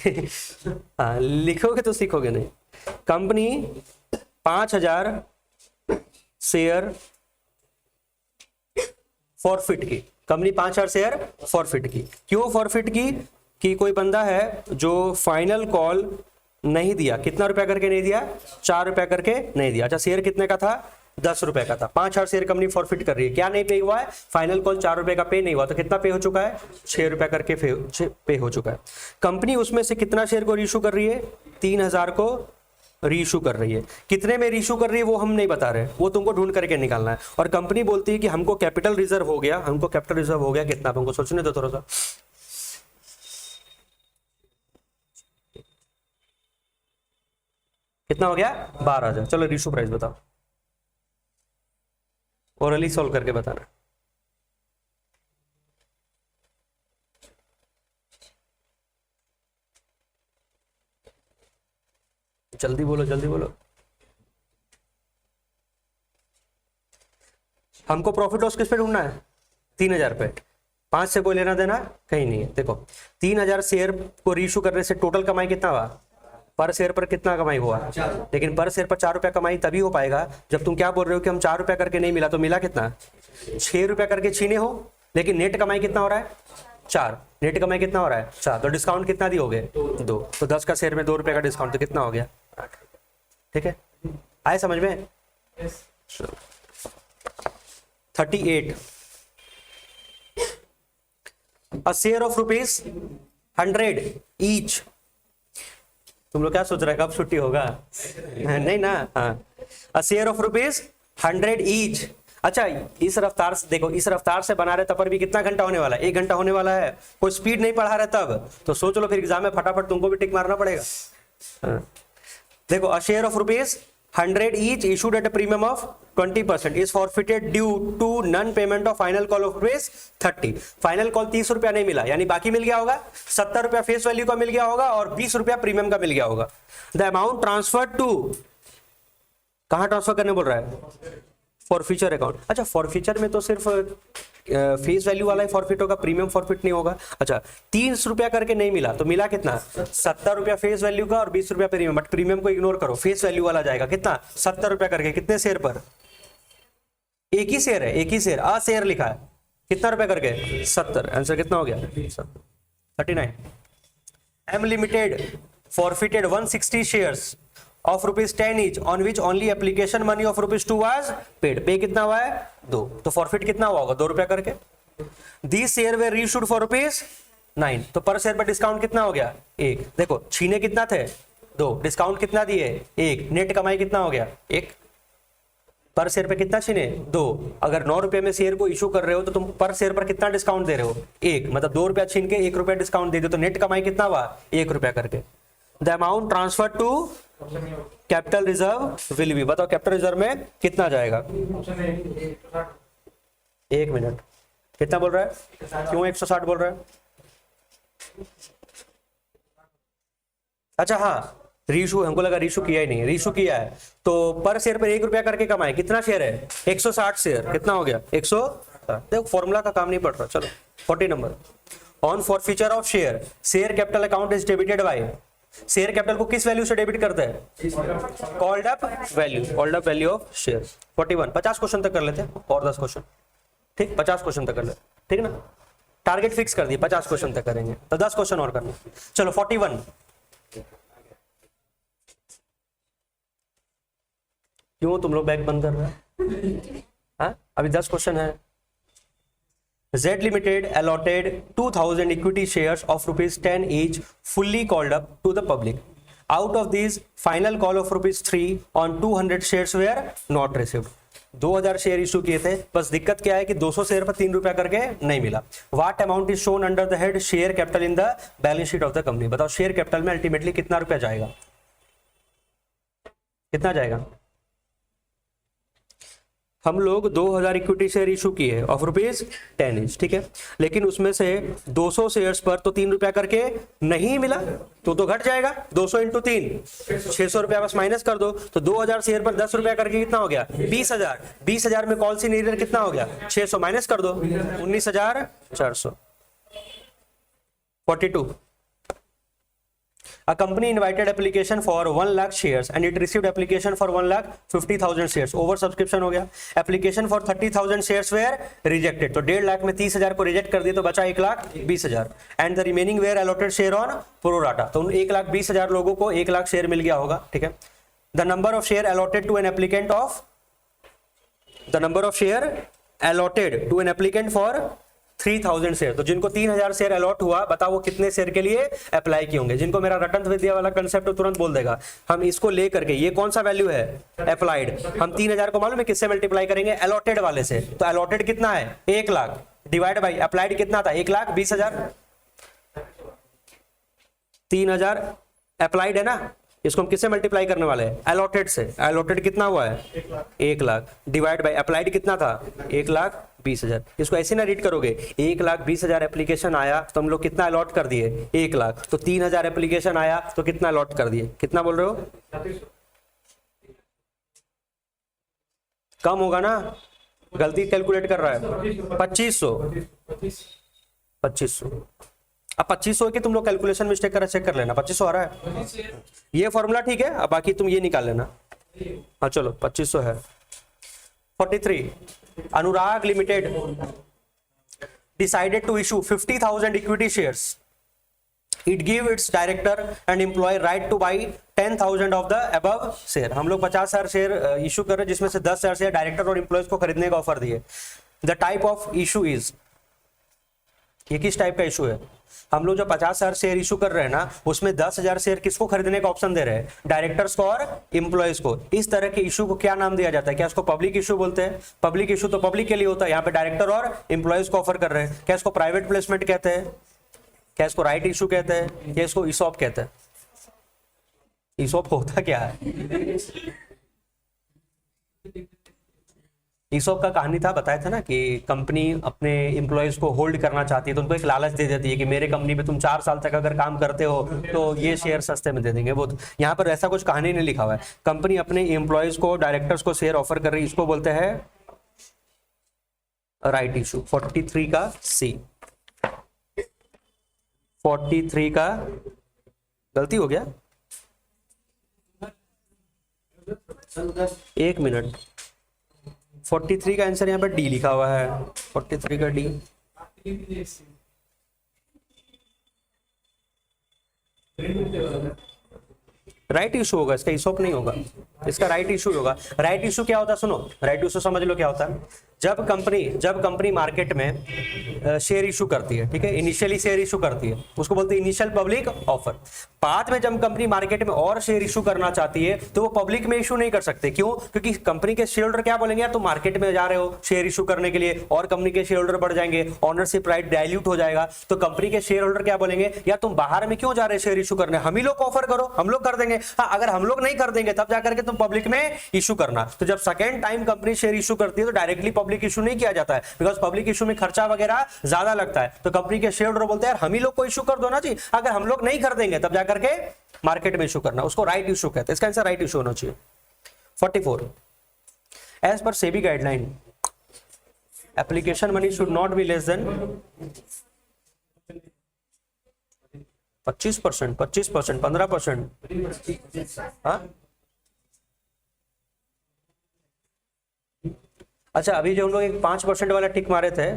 हाँ लिखोगे तो सीखोगे नहीं। कंपनी 5000 शेयर फॉरफिट की, कंपनी 5000 शेयर फॉरफिट की। क्यों फॉरफिट की, कि कोई बंदा है जो फाइनल कॉल नहीं दिया, कितना रुपया करके नहीं दिया 4 रुपया करके नहीं दिया। अच्छा शेयर कितने का था 10 रुपए का था, 5000 शेयर कंपनी फॉरफिट कर रही है, क्या नहीं पे हुआ है फाइनल कॉल 4 रुपए का पे नहीं हुआ, तो कितना पे हो चुका है 6 रुपया करके पे हो चुका है। कंपनी उसमें से कितना शेयर को रीइशू कर रही है 3000 को रीइशू कर रही है, कितने में रीइशू कर रही है वो हम नहीं बता रहे, वो तुमको ढूंढ करके निकालना है। और कंपनी बोलती है कि हमको कैपिटल रिजर्व हो गया, हमको कैपिटल रिजर्व हो गया कितना, हमको सोचने दो थोड़ा सा। कितना हो गया 12,000। चलो रीइशू प्राइस बताओ, ओरली सॉल्व करके बताना। जल्दी बोलो जल्दी बोलो। हमको प्रॉफिट लॉस किस पे ढूंढना है 3000 पे, 5 से कोई लेना देना कहीं नहीं है। देखो 3000 शेयर को रीइशू करने से टोटल कमाई कितना हुआ, पर शेयर पर कितना कमाई हुआ, लेकिन पर शेयर पर 4 रुपया कमाई तभी हो पाएगा जब तुम क्या बोल रहे हो कि हम 4 रुपया करके नहीं मिला, तो मिला कितना 6 रुपया करके छीने हो, लेकिन नेट कमाई कितना हो रहा है 4, नेट कमाई कितना हो रहा है 4, तो डिस्काउंट कितना दियोगे 2, तो 10 का शेयर में 2 रुपये का डिस्काउंट, तो कितना हो गया 8। ठीक है, आए समझ में। 38 अ शेयर ऑफ ₹100 ईच। तुम लोग क्या सोच रहे हैं कब छुट्टी होगा नहीं ना, हाँ अ शेयर ऑफ ₹100 ईच। अच्छा इस रफ्तार से देखो, इस रफ्तार से बना रहे तब पर भी कितना घंटा होने वाला है 1 घंटा होने वाला है, कोई स्पीड नहीं पढ़ा रहे तब, तो सोच लो फिर एग्जाम में फटाफट तुमको भी टिक मारना पड़ेगा। हाँ। देखो a share of ₹100 each issued at a premium of 20% is forfeited due to non payment of final call of ₹30। Final call 30 रुपया नहीं मिला, यानी बाकी मिल गया होगा 70 रुपया फेस वैल्यू का मिल गया होगा और 20 रुपया प्रीमियम का मिल गया होगा। द अमाउंट ट्रांसफर टू, कहां ट्रांसफर करने बोल रहा है फॉरफीचर अकाउंट। अच्छा फॉरफीचर में तो सिर्फ फेस वैल्यू वाला ही फॉरफिट होगा, प्रीमियम फॉरफिट नहीं होगा। अच्छा 30 रुपया करके नहीं मिला तो मिला कितना 70 रुपया फेस वैल्यू का और 20 रुपया प्रीमियम, बट प्रीमियम को इग्नोर करो, फेस वैल्यू वाला जाएगा कितना 70 रुपया करके, कितने शेयर पर, एक ही शेयर है, एक ही शेयर, आ शेयर लिखा है, कितना रुपया करके 70, आंसर कितना हो गया 39। M limited forfeited 160 shares of ₹10 each on which only application money of ₹2 was paid। पे कितना हुआ है 2, तो फॉरफिट कितना हुआ होगा 2 रुपया करके। These share were reissued for ₹9, तो पर शेयर पर डिस्काउंट कितना हो गया 1। देखो छीने कितना थे 2, डिस्काउंट कितना दिए 1, नेट कमाई कितना हो गया 1। पर शेयर पे कितना छीने 2। अगर 9 रुपए में शेयर को इशू कर रहे हो तो तुम पर शेयर पर कितना डिस्काउंट दे रहे हो 1, मतलब 2 रुपया छीन के 1 रुपया डिस्काउंट दे दो तो नेट कमाई कितना हुआ 1 रुपया करके। The amount transfer to capital reserve will be, बताओ कैपिटल रिजर्व में कितना जाएगा। 1 मिनट, कितना बोल रहा है, क्यों 160 बोल रहा है। अच्छा हाँ, रीशू, हमको लगा रीशू किया ही नहीं, रीशू किया है। तो पर शेयर पर 1 रुपया करके कमाए, कितना शेयर है 160 शेयर, कितना हो गया 100। देखो फॉर्मूला का काम नहीं पड़ रहा। चलो 40 number, on forfeiture of share, share capital account is debited bye, share capital को किस वैल्यू से डेबिट करते हैं, called up value, called up value of share. 41, 50 question तक कर लेते हैं और 10 क्वेश्चन, ठीक 50 क्वेश्चन तक कर लेते, ठीक ना, टारगेट फिक्स कर दिए 50 क्वेश्चन तक करेंगे, तो 10 क्वेश्चन और करना। चलो 41, क्यों तुम लोग बैग बंद कर रहे हैं, हाँ अभी 10 क्वेश्चन है। Z Limited allotted 2000 equity shares of ₹10 each fully called up to the public. Out of these, final call of ₹3 on 200 shares were not received. 2000 share issue किए थे, बस दिक्कत क्या है कि 200 शेयर पर 3 रुपया करके नहीं मिला। What amount is shown under the head share capital in the balance sheet of the company, बताओ शेयर कैपिटल में अल्टीमेटली कितना रुपया जाएगा, कितना जाएगा। हम लोग 2000 इक्विटी शेयर इशू किए ऑफ ₹10 इंच, ठीक है, लेकिन उसमें से 200 शेयर्स पर तो 3 रुपया करके नहीं मिला, तो घट जाएगा 200 इंटू 3, 600 रुपया बस माइनस कर दो, तो 2000 शेयर पर 10 रुपया करके कितना हो गया 20,000, 20,000 में कॉल सी नीडर कितना हो गया 600 माइनस कर दो 19,400। 42, a company invited application for 1 lakh shares and it received application for 1,50,000 shares, over subscription हो गया। Application for 30,000 shares where rejected, तो 1.5 लाख में 30,000 को रिजेक्ट कर दिए तो बचा 1,20,000 and the remaining were allotted share on pro rata, तो 1,20,000 लोगों को 1 लाख शेयर मिल गया होगा, ठीक है। The number of share allotted to an applicant of, the number of share allotted to an applicant for 3,000 share, तो जिनको 3,000 शेयर अलॉट हुआ, बताओ वो कितने शेयर के लिए अप्लाई किए होंगे। जिनको मेरा रटंत विद्या वाला कंसेप्ट तुरंत बोल देगा, हम इसको लेकर के, ये कौन सा वैल्यू है अप्लाइड, हम 3,000 को मालूम है किससे मल्टीप्लाई करेंगे, अलॉटेड वाले से, तो अलॉटेड कितना है 1 लाख डिवाइड बाई अप्लाइड कितना था 1,20,000, 3,000 अप्लाइड है ना, इसको हम किससे मल्टीप्लाई करने वाले हैं अलॉटेड से, अलॉटेड कितना हुआ है 1 लाख डिवाइड बाई अप्लाइड कितना था 1,20,000। इसको ऐसे ना रीड करोगे, 1,20,000 एप्लीकेशन आया तो हम लोग कितना अलॉट कर दिए 1 लाख, तो 3,000 एप्लीकेशन आया तो कितना अलॉट कर दिए, कितना बोल रहे हो, कम होगा ना, गलती कैलकुलेट कर रहा है 2500, 2500। अब 2500 की तुम लोग कैलकुलेशन मिस्टेक कर चेक कर लेना, 2500 आ रहा है ये फॉर्मूला, ठीक है, अब बाकी तुम ये निकाल लेना। हाँ चलो 2500 है। 43, Anurag limited decided to issue 50,000 equity shares, it give its director and employ right to buy 10,000 of the above share, हम लोग 50,000 शेयर इशू कर रहे हैं जिसमें से 10,000 शेयर डायरेक्टर और एम्प्लॉयज को खरीदने का ऑफर दिए। The type of issue is, ये किस टाइप का इशू है, हम लोग जो 50,000 शेयर इशू कर रहे हैं ना, उसमें 10,000 शेयर किसको खरीदने का ऑप्शन दे रहे हैं, डायरेक्टर्स को और एम्प्लॉयज को। इस तरह के इशू को क्या नाम दिया जाता है, क्या इसको पब्लिक इशू बोलते हैं, पब्लिक इशू तो पब्लिक के लिए होता है, यहाँ पे डायरेक्टर और एम्प्लॉयज को ऑफर कर रहे हैं, क्या इसको प्राइवेट प्लेसमेंट कहते हैं, क्या इसको राइट इशू कहते हैं, या इसको ईसॉप कहते हैं। ईसॉप होता क्या है, ईसॉप का कहानी था, बताया था ना कि कंपनी अपने एम्प्लॉयज को होल्ड करना चाहती है तो उनको एक लालच दे देती है कि मेरे कंपनी में तुम 4 साल तक अगर काम करते हो तो ये शेयर सस्ते में दे देंगे। वो यहाँ पर ऐसा कुछ कहानी नहीं लिखा हुआ है, कंपनी अपने एम्प्लॉयज को, डायरेक्टर्स को शेयर ऑफर कर रही है, इसको बोलते हैं राइट इशू। 43 का सी, 43 का गलती हो गया, 1 मिनट, 43 का आंसर यहाँ पर डी लिखा हुआ है, 43 का डी। राइट इशू होगा इसका, ईसॉप नहीं होगा। इसका राइट इशू होगा। राइट इशू क्या होता है, सुनो, राइट इशू समझ लो क्या होता है। जब कंपनी मार्केट में शेयर इशू करती है, ठीक है, इनिशियली शेयर इशू करती है, उसको बोलते हैं इनिशियल पब्लिक ऑफर। बाद में जब कंपनी मार्केट में और शेयर इशू करना चाहती है तो वो पब्लिक में इशू नहीं कर सकते। क्यों? क्योंकि कंपनी के शेयर होल्डर क्या बोलेंगे, यार तुम मार्केट में जा रहे हो शेयर इशू करने के लिए और कंपनी के शेयर होल्डर बढ़ जाएंगे, ऑनरशिप राइट डाइल्यूट हो जाएगा। तो कंपनी के शेयर होल्डर क्या बोलेंगे, यार तुम बाहर में क्यों जा रहे हो शेयर इशू करने, हम ही लोग को ऑफर करो, हम लोग कर देंगे। हाँ, अगर हम लोग नहीं कर देंगे तब जाकर के तुम पब्लिक में इशू करना। तो जब second time company share issue करती है तो डायरेक्टली पब्लिक इशू नहीं किया जाता है, बिकॉज पब्लिक इशू में खर्चा वगैरह ज्यादा लगता है। तो कंपनी के शेयर होल्डर बोलते हैं यार हम ही लोग को इशू कर दो ना जी, अगर हम लोग नहीं कर देंगे तब जाकर के मार्केट में इशू करना, उसको राइट इशू कहते हैं। इसका आंसर राइट इशू होना चाहिए। 44, as per SEBI guideline application money should not be less than 25%, 25%, 15%। हाँ, अच्छा, अभी जो हम लोग एक 5% वाला टिक मारे थे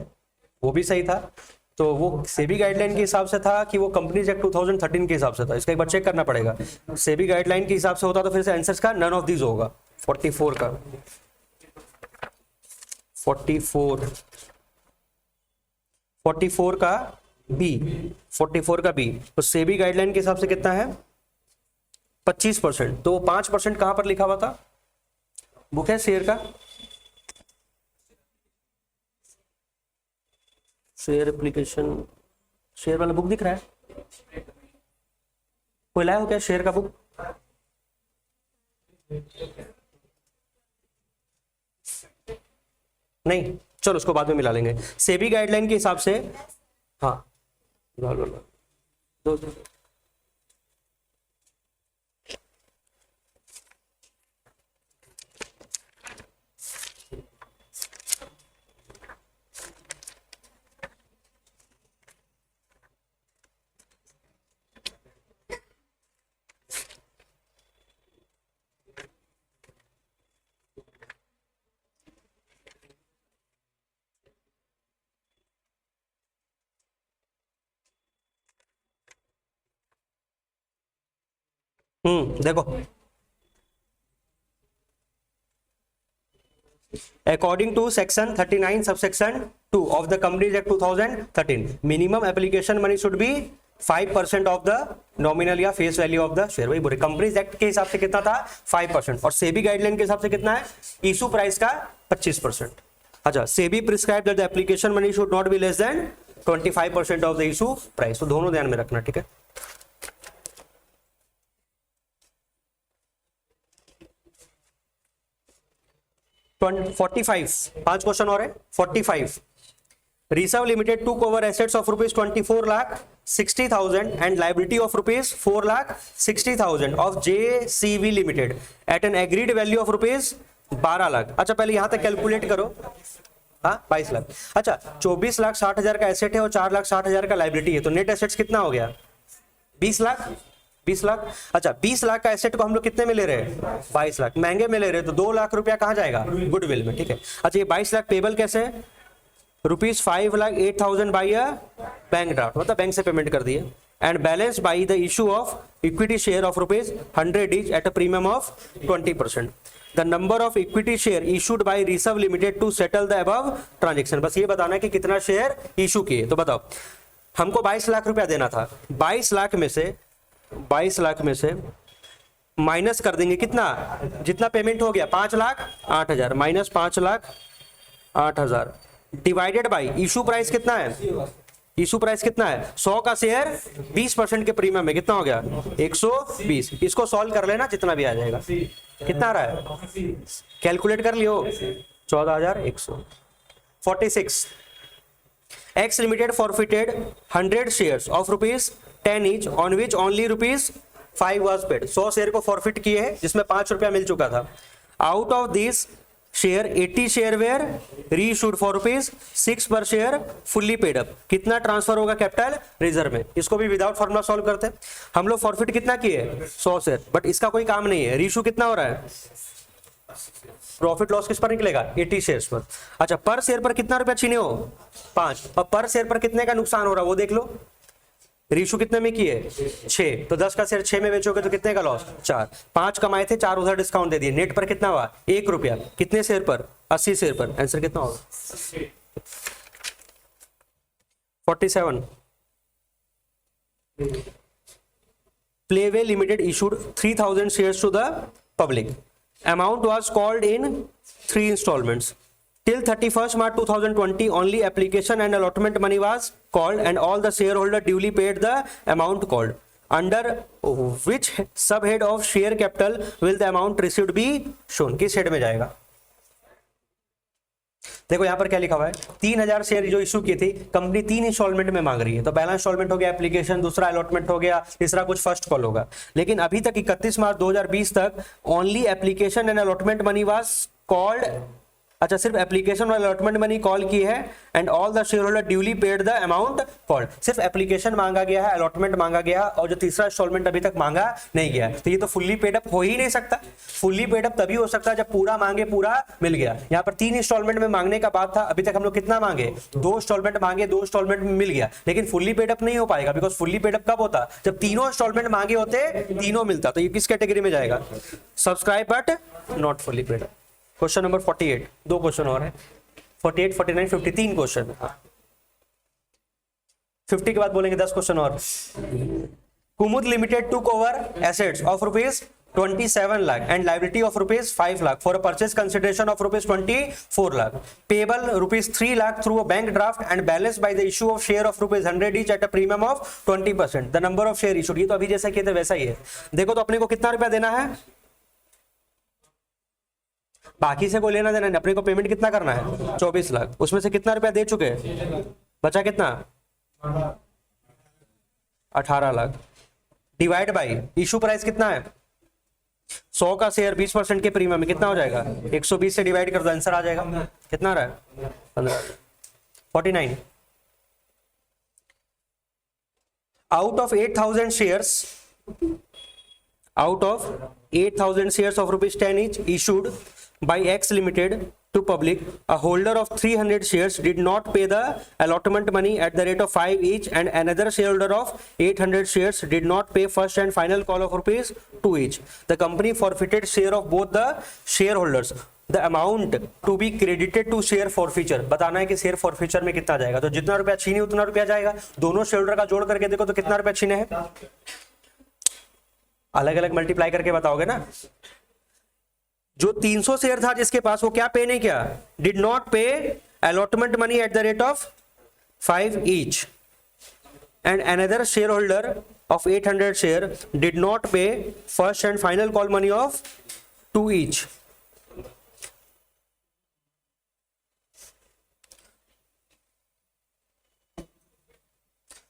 वो भी सही था, तो वो सेबी गाइडलाइन के हिसाब से था कि वो कंपनीज एक्ट 2013 के हिसाब से था? इसका एक बार चेक करना पड़ेगा। सेबी गाइडलाइन के हिसाब से होता तो फिर से आंसर्स का नन ऑफ दीज होगा। 44 का 44 का बी, 44 का बी। तो सेबी गाइडलाइन के हिसाब से कितना है? 25%। तो वो 5% कहां पर लिखा हुआ था? बुक है शेयर का, शेयर एप्लीकेशन, शेयर वाला बुक दिख रहा है? कोई लाया हो क्या शेयर का बुक? नहीं, चलो उसको बाद में मिला लेंगे। सेबी गाइडलाइन के हिसाब से, हाँ, दो देखो, according to section 39 subsection 2 of the Companies Act 2013, minimum application money should be 5% of the nominal या face value of the share. वही बोले, कंपनीज एक्ट के हिसाब से कितना था? 5%। और सेबी गाइडलाइन के हिसाब से कितना है? इशू प्राइस का 25%। अच्छा, SEBI prescribe that the application money should not be less than 25% of the issue price. तो दोनों ध्यान में रखना, ठीक है। 45, 5 क्वेश्चन और है। 45, reserve limited took over assets of rupees 24,60,000 and liability of rupees 4,60,000 of JCV limited at an agreed value of rupees 12 lakh. अच्छा, पहले यहां तक कैलकुलेट करो। हाँ, 22 लाख। अच्छा, 24,60,000 का एसेट है और 4,60,000 का लाइबिलिटी है, तो नेट एसेट्स कितना हो गया? 20 लाख। 20 लाख। अच्छा, 20 लाख का एसेट को हम लोग कितने में ले रहे हैं? 22 लाख। महंगे में ले रहे हैं तो 2 लाख रुपया कहां जाएगा? गुडविल में, ठीक है। अच्छा, ये 22 लाख पेबल कैसे? Rupees 5,08,000 by a bank draft, मतलब बैंक से पेमेंट कर दिए, and balance by the issue of equity share of rupees 100 each at a premium of 20%। The number of equity share issued by reserve limited to settle the above transaction. बस ये बताना है कि कितना share issue किए। तो बताओ, हमको 22 लाख रुपया देना था, 22 लाख में से माइनस कर देंगे कितना? जितना पेमेंट हो गया 5,08,000 minus 5,08,000 divided by issue price कितना है? इशू प्राइस कितना है? 100 का शेयर 20% के प्रीमियम में कितना हो गया? 120। इसको सॉल्व कर लेना, जितना भी आ जाएगा। कितना आ रहा है? कैलकुलेट कर लियो। 14,100। 46, X limited forfeited 100 shares of rupees 10 each on which only rupees 5 was paid. 100 share को फॉरफिट किए हैं जिसमें 5 रुपया मिल चुका था। Out of this share 80 share were reissued for rupees 6 per share fully paid up. कितना ट्रांसफर होगा कैपिटल रिजर्व में? इसको भी विदाउट फॉर्मूला सॉल्व करते हैं। हम लोग फॉरफिट कितना किए? 100 शेयर, बट इसका कोई काम नहीं है। रीशू कितना हो रहा है? प्रॉफिट लॉस किस पर निकलेगा? 80 शेयर्स पर। अच्छा, पर शेयर पर कितना रुपया छीने हो? 5। और पर शेयर पर कितने का नुकसान हो रहा है वो देख लो। रीशू कितने में किए 6, तो 10 का शेयर 6 में बेचोगे तो कितने का लॉस 4, 5 कमाए थे 4 उधर डिस्काउंट दे दिए, नेट पर कितना हुआ 1 रुपया, कितने शेयर पर 80 शेयर पर, आंसर कितना होगा 47। Playway Limited issued 3000 shares to the public. Amount was called in 3 installments. Till 31st March 2020, only application and allotment money was called and all the shareholder duly paid the amount called. Under which subhead of share capital will the amount received be shown? किस head में जाएगा? देखो यहां पर क्या लिखा हुआ है, 3000 शेयर जो इशू किए थे, कंपनी 3 इंस्टॉलमेंट में मांग रही है, तो पहला इंस्टॉलमेंट हो गया एप्लीकेशन, दूसरा अलॉटमेंट हो गया, तीसरा कुछ फर्स्ट कॉल होगा। लेकिन अभी तक 31 मार्च 2020 तक only application and allotment money was called, अच्छा सिर्फ एप्लीकेशन और अलॉटमेंट मनी कॉल की है and all the share holder duly paid the amount called. सिर्फ एप्लीकेशन मांगा गया है, अलॉटमेंट मांगा गया और जो तीसरा इंस्टॉलमेंट अभी तक मांगा नहीं गया, तो ये तो फुल्ली पेडअप हो ही नहीं सकता। फुल्ली पेडअप तभी हो सकता है जब पूरा मांगे पूरा मिल गया। यहाँ पर 3 इंस्टॉलमेंट में मांगने का बात था, अभी तक हम लोग कितना मांगे 2 इंस्टॉलमेंट मांगे, 2 इंस्टॉलमेंट में मिल गया, लेकिन फुल्ली पेडअप नहीं हो पाएगा बिकॉज फुल्ली पेडअप कब होता जब तीनों इंस्टॉलमेंट मांगे होते, तीनों मिलता, तो ये किस कैटेगरी में जाएगा subscribe but not fully paid up. Question number 48, 2 question और है, 48, 49, 50 3 क्वेश्चन, 50 के बाद बोलेंगे 10 क्वेश्चन और। Kumud limited took over assets of rupees 27 lakh and liability of rupees 5 lakh for a purchase consideration of rupees 24 lakh, payable rupees 3 lakh through a bank draft and balanced by the issue of share of rupees 100 each at a premium of 20%, the number of share issued। ये तो अभी जैसा किए थे वैसा ही है। देखो तो अपने को कितना रुपया देना है, बाकी से कोई लेना देना नहीं, अपने को पेमेंट कितना करना है 24 लाख, उसमें से कितना रुपया दे चुके, बचा कितना 18 lakh, divide by issue price कितना है 100 का शेयर 20% के प्रीमियम में कितना हो जाएगा 120 से डिवाइड कर दो, आंसर आ जाएगा कितना आ रहा है 15। 49 out of 8000 shares, out of 8000 shares of rupees 10 each issued by X Limited to public, a holder of 300 shares did not pay the allotment money at the rate of 5 each and another shareholder of 800 shares did not pay first and final call of rupees 2 each. The company forfeited share of both the shareholders. The amount to be credited to share forfeiture, बताना है कि share forfeiture में कितना जाएगा, तो जितना रुपया छीने उतना रुपया जाएगा। दोनों शेयरहोल्डर का जोड़ करके देखो तो कितना रुपया छीने है, अलग अलग मल्टीप्लाई करके बताओगे ना। जो 300 शेयर था जिसके पास, वो क्या पे नहीं किया, did not pay allotment money at the rate of 5 each and another share holder of 800 share did not pay first and final call money of 2 each.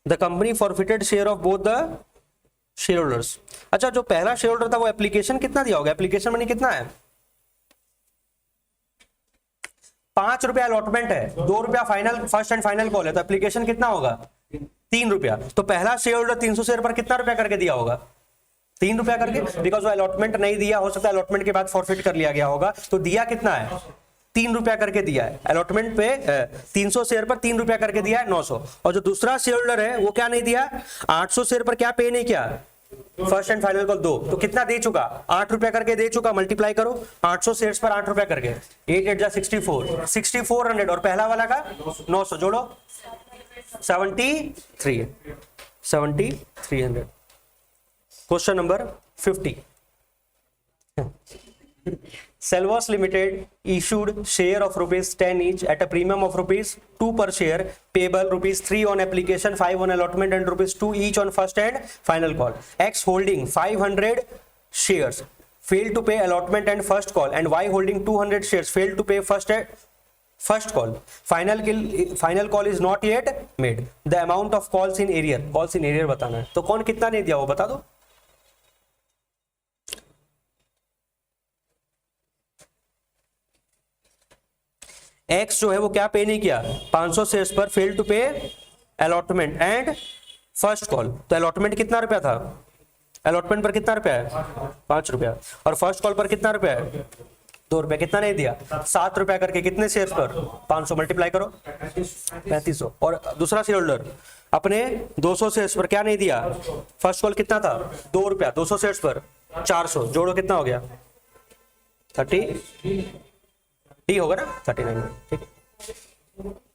The company forfeited share of both the share holders. अच्छा जो पहला share holder था वो application कितना दिया होगा, application money कितना है 5 रुपया अलॉटमेंट है, 2 रुपया final first and final call है, तो एप्लीकेशन कितना होगा 3 रुपया। तो पहला शेयर होल्डर 300 शेयर पर कितना रुपया करके दिया होगा 3 रुपया करके, बिकॉज वो अलॉटमेंट नहीं दिया, हो सकता है अलॉटमेंट के बाद फॉरफिट कर लिया गया होगा, तो दिया कितना है 3 रुपया करके दिया है। अलॉटमेंट पे 300 शेयर पर 3 रुपया करके दिया है 900। और जो दूसरा शेयर होल्डर है वो क्या नहीं दिया, 800 शेयर पर क्या पे नहीं किया फर्स्ट एंड फाइनल कॉल 2, तो कितना दे चुका 8 रुपया करके दे चुका। मल्टीप्लाई करो 800 शेयर्स पर 8 रुपया करके, 8 8 जा 64, 6400 और पहला वाला का 900 जोड़ो 7300। Question number 50, Selvos Limited issued share of rupees 10 each at a premium of rupees 2 per share, payable rupees 3 on application, 5 on allotment and rupees 2 each on first and final call. X holding 500 shares failed to pay allotment and first call, and Y holding 200 shares failed to pay first call. Final call is not yet made. The amount of calls in arrear बताना है, तो कौन कितना नहीं दिया वो बता दो। एक्स जो है वो क्या पे नहीं किया 500 शेयर्स पर, फेल टू पे अलॉटमेंट एंड फर्स्ट कॉल। तो अलॉटमेंट कितना रुपया था, अलॉटमेंट पर कितना रुपया है 5 रुपया, और फर्स्ट कॉल पर कितना रुपया है 2 रुपया, कितना नहीं दिया 7 रुपया करके, कितने शेयर्स पर 500 मल्टीप्लाई करो 3500। और दूसरा शेयर होल्डर अपने 200 शेयर्स पर क्या नहीं दिया, फर्स्ट कॉल कितना था 2 रुपया, 200 शेयर्स पर 400, जोड़ो कितना हो गया 30 डी होगा ना 39, ठीक है।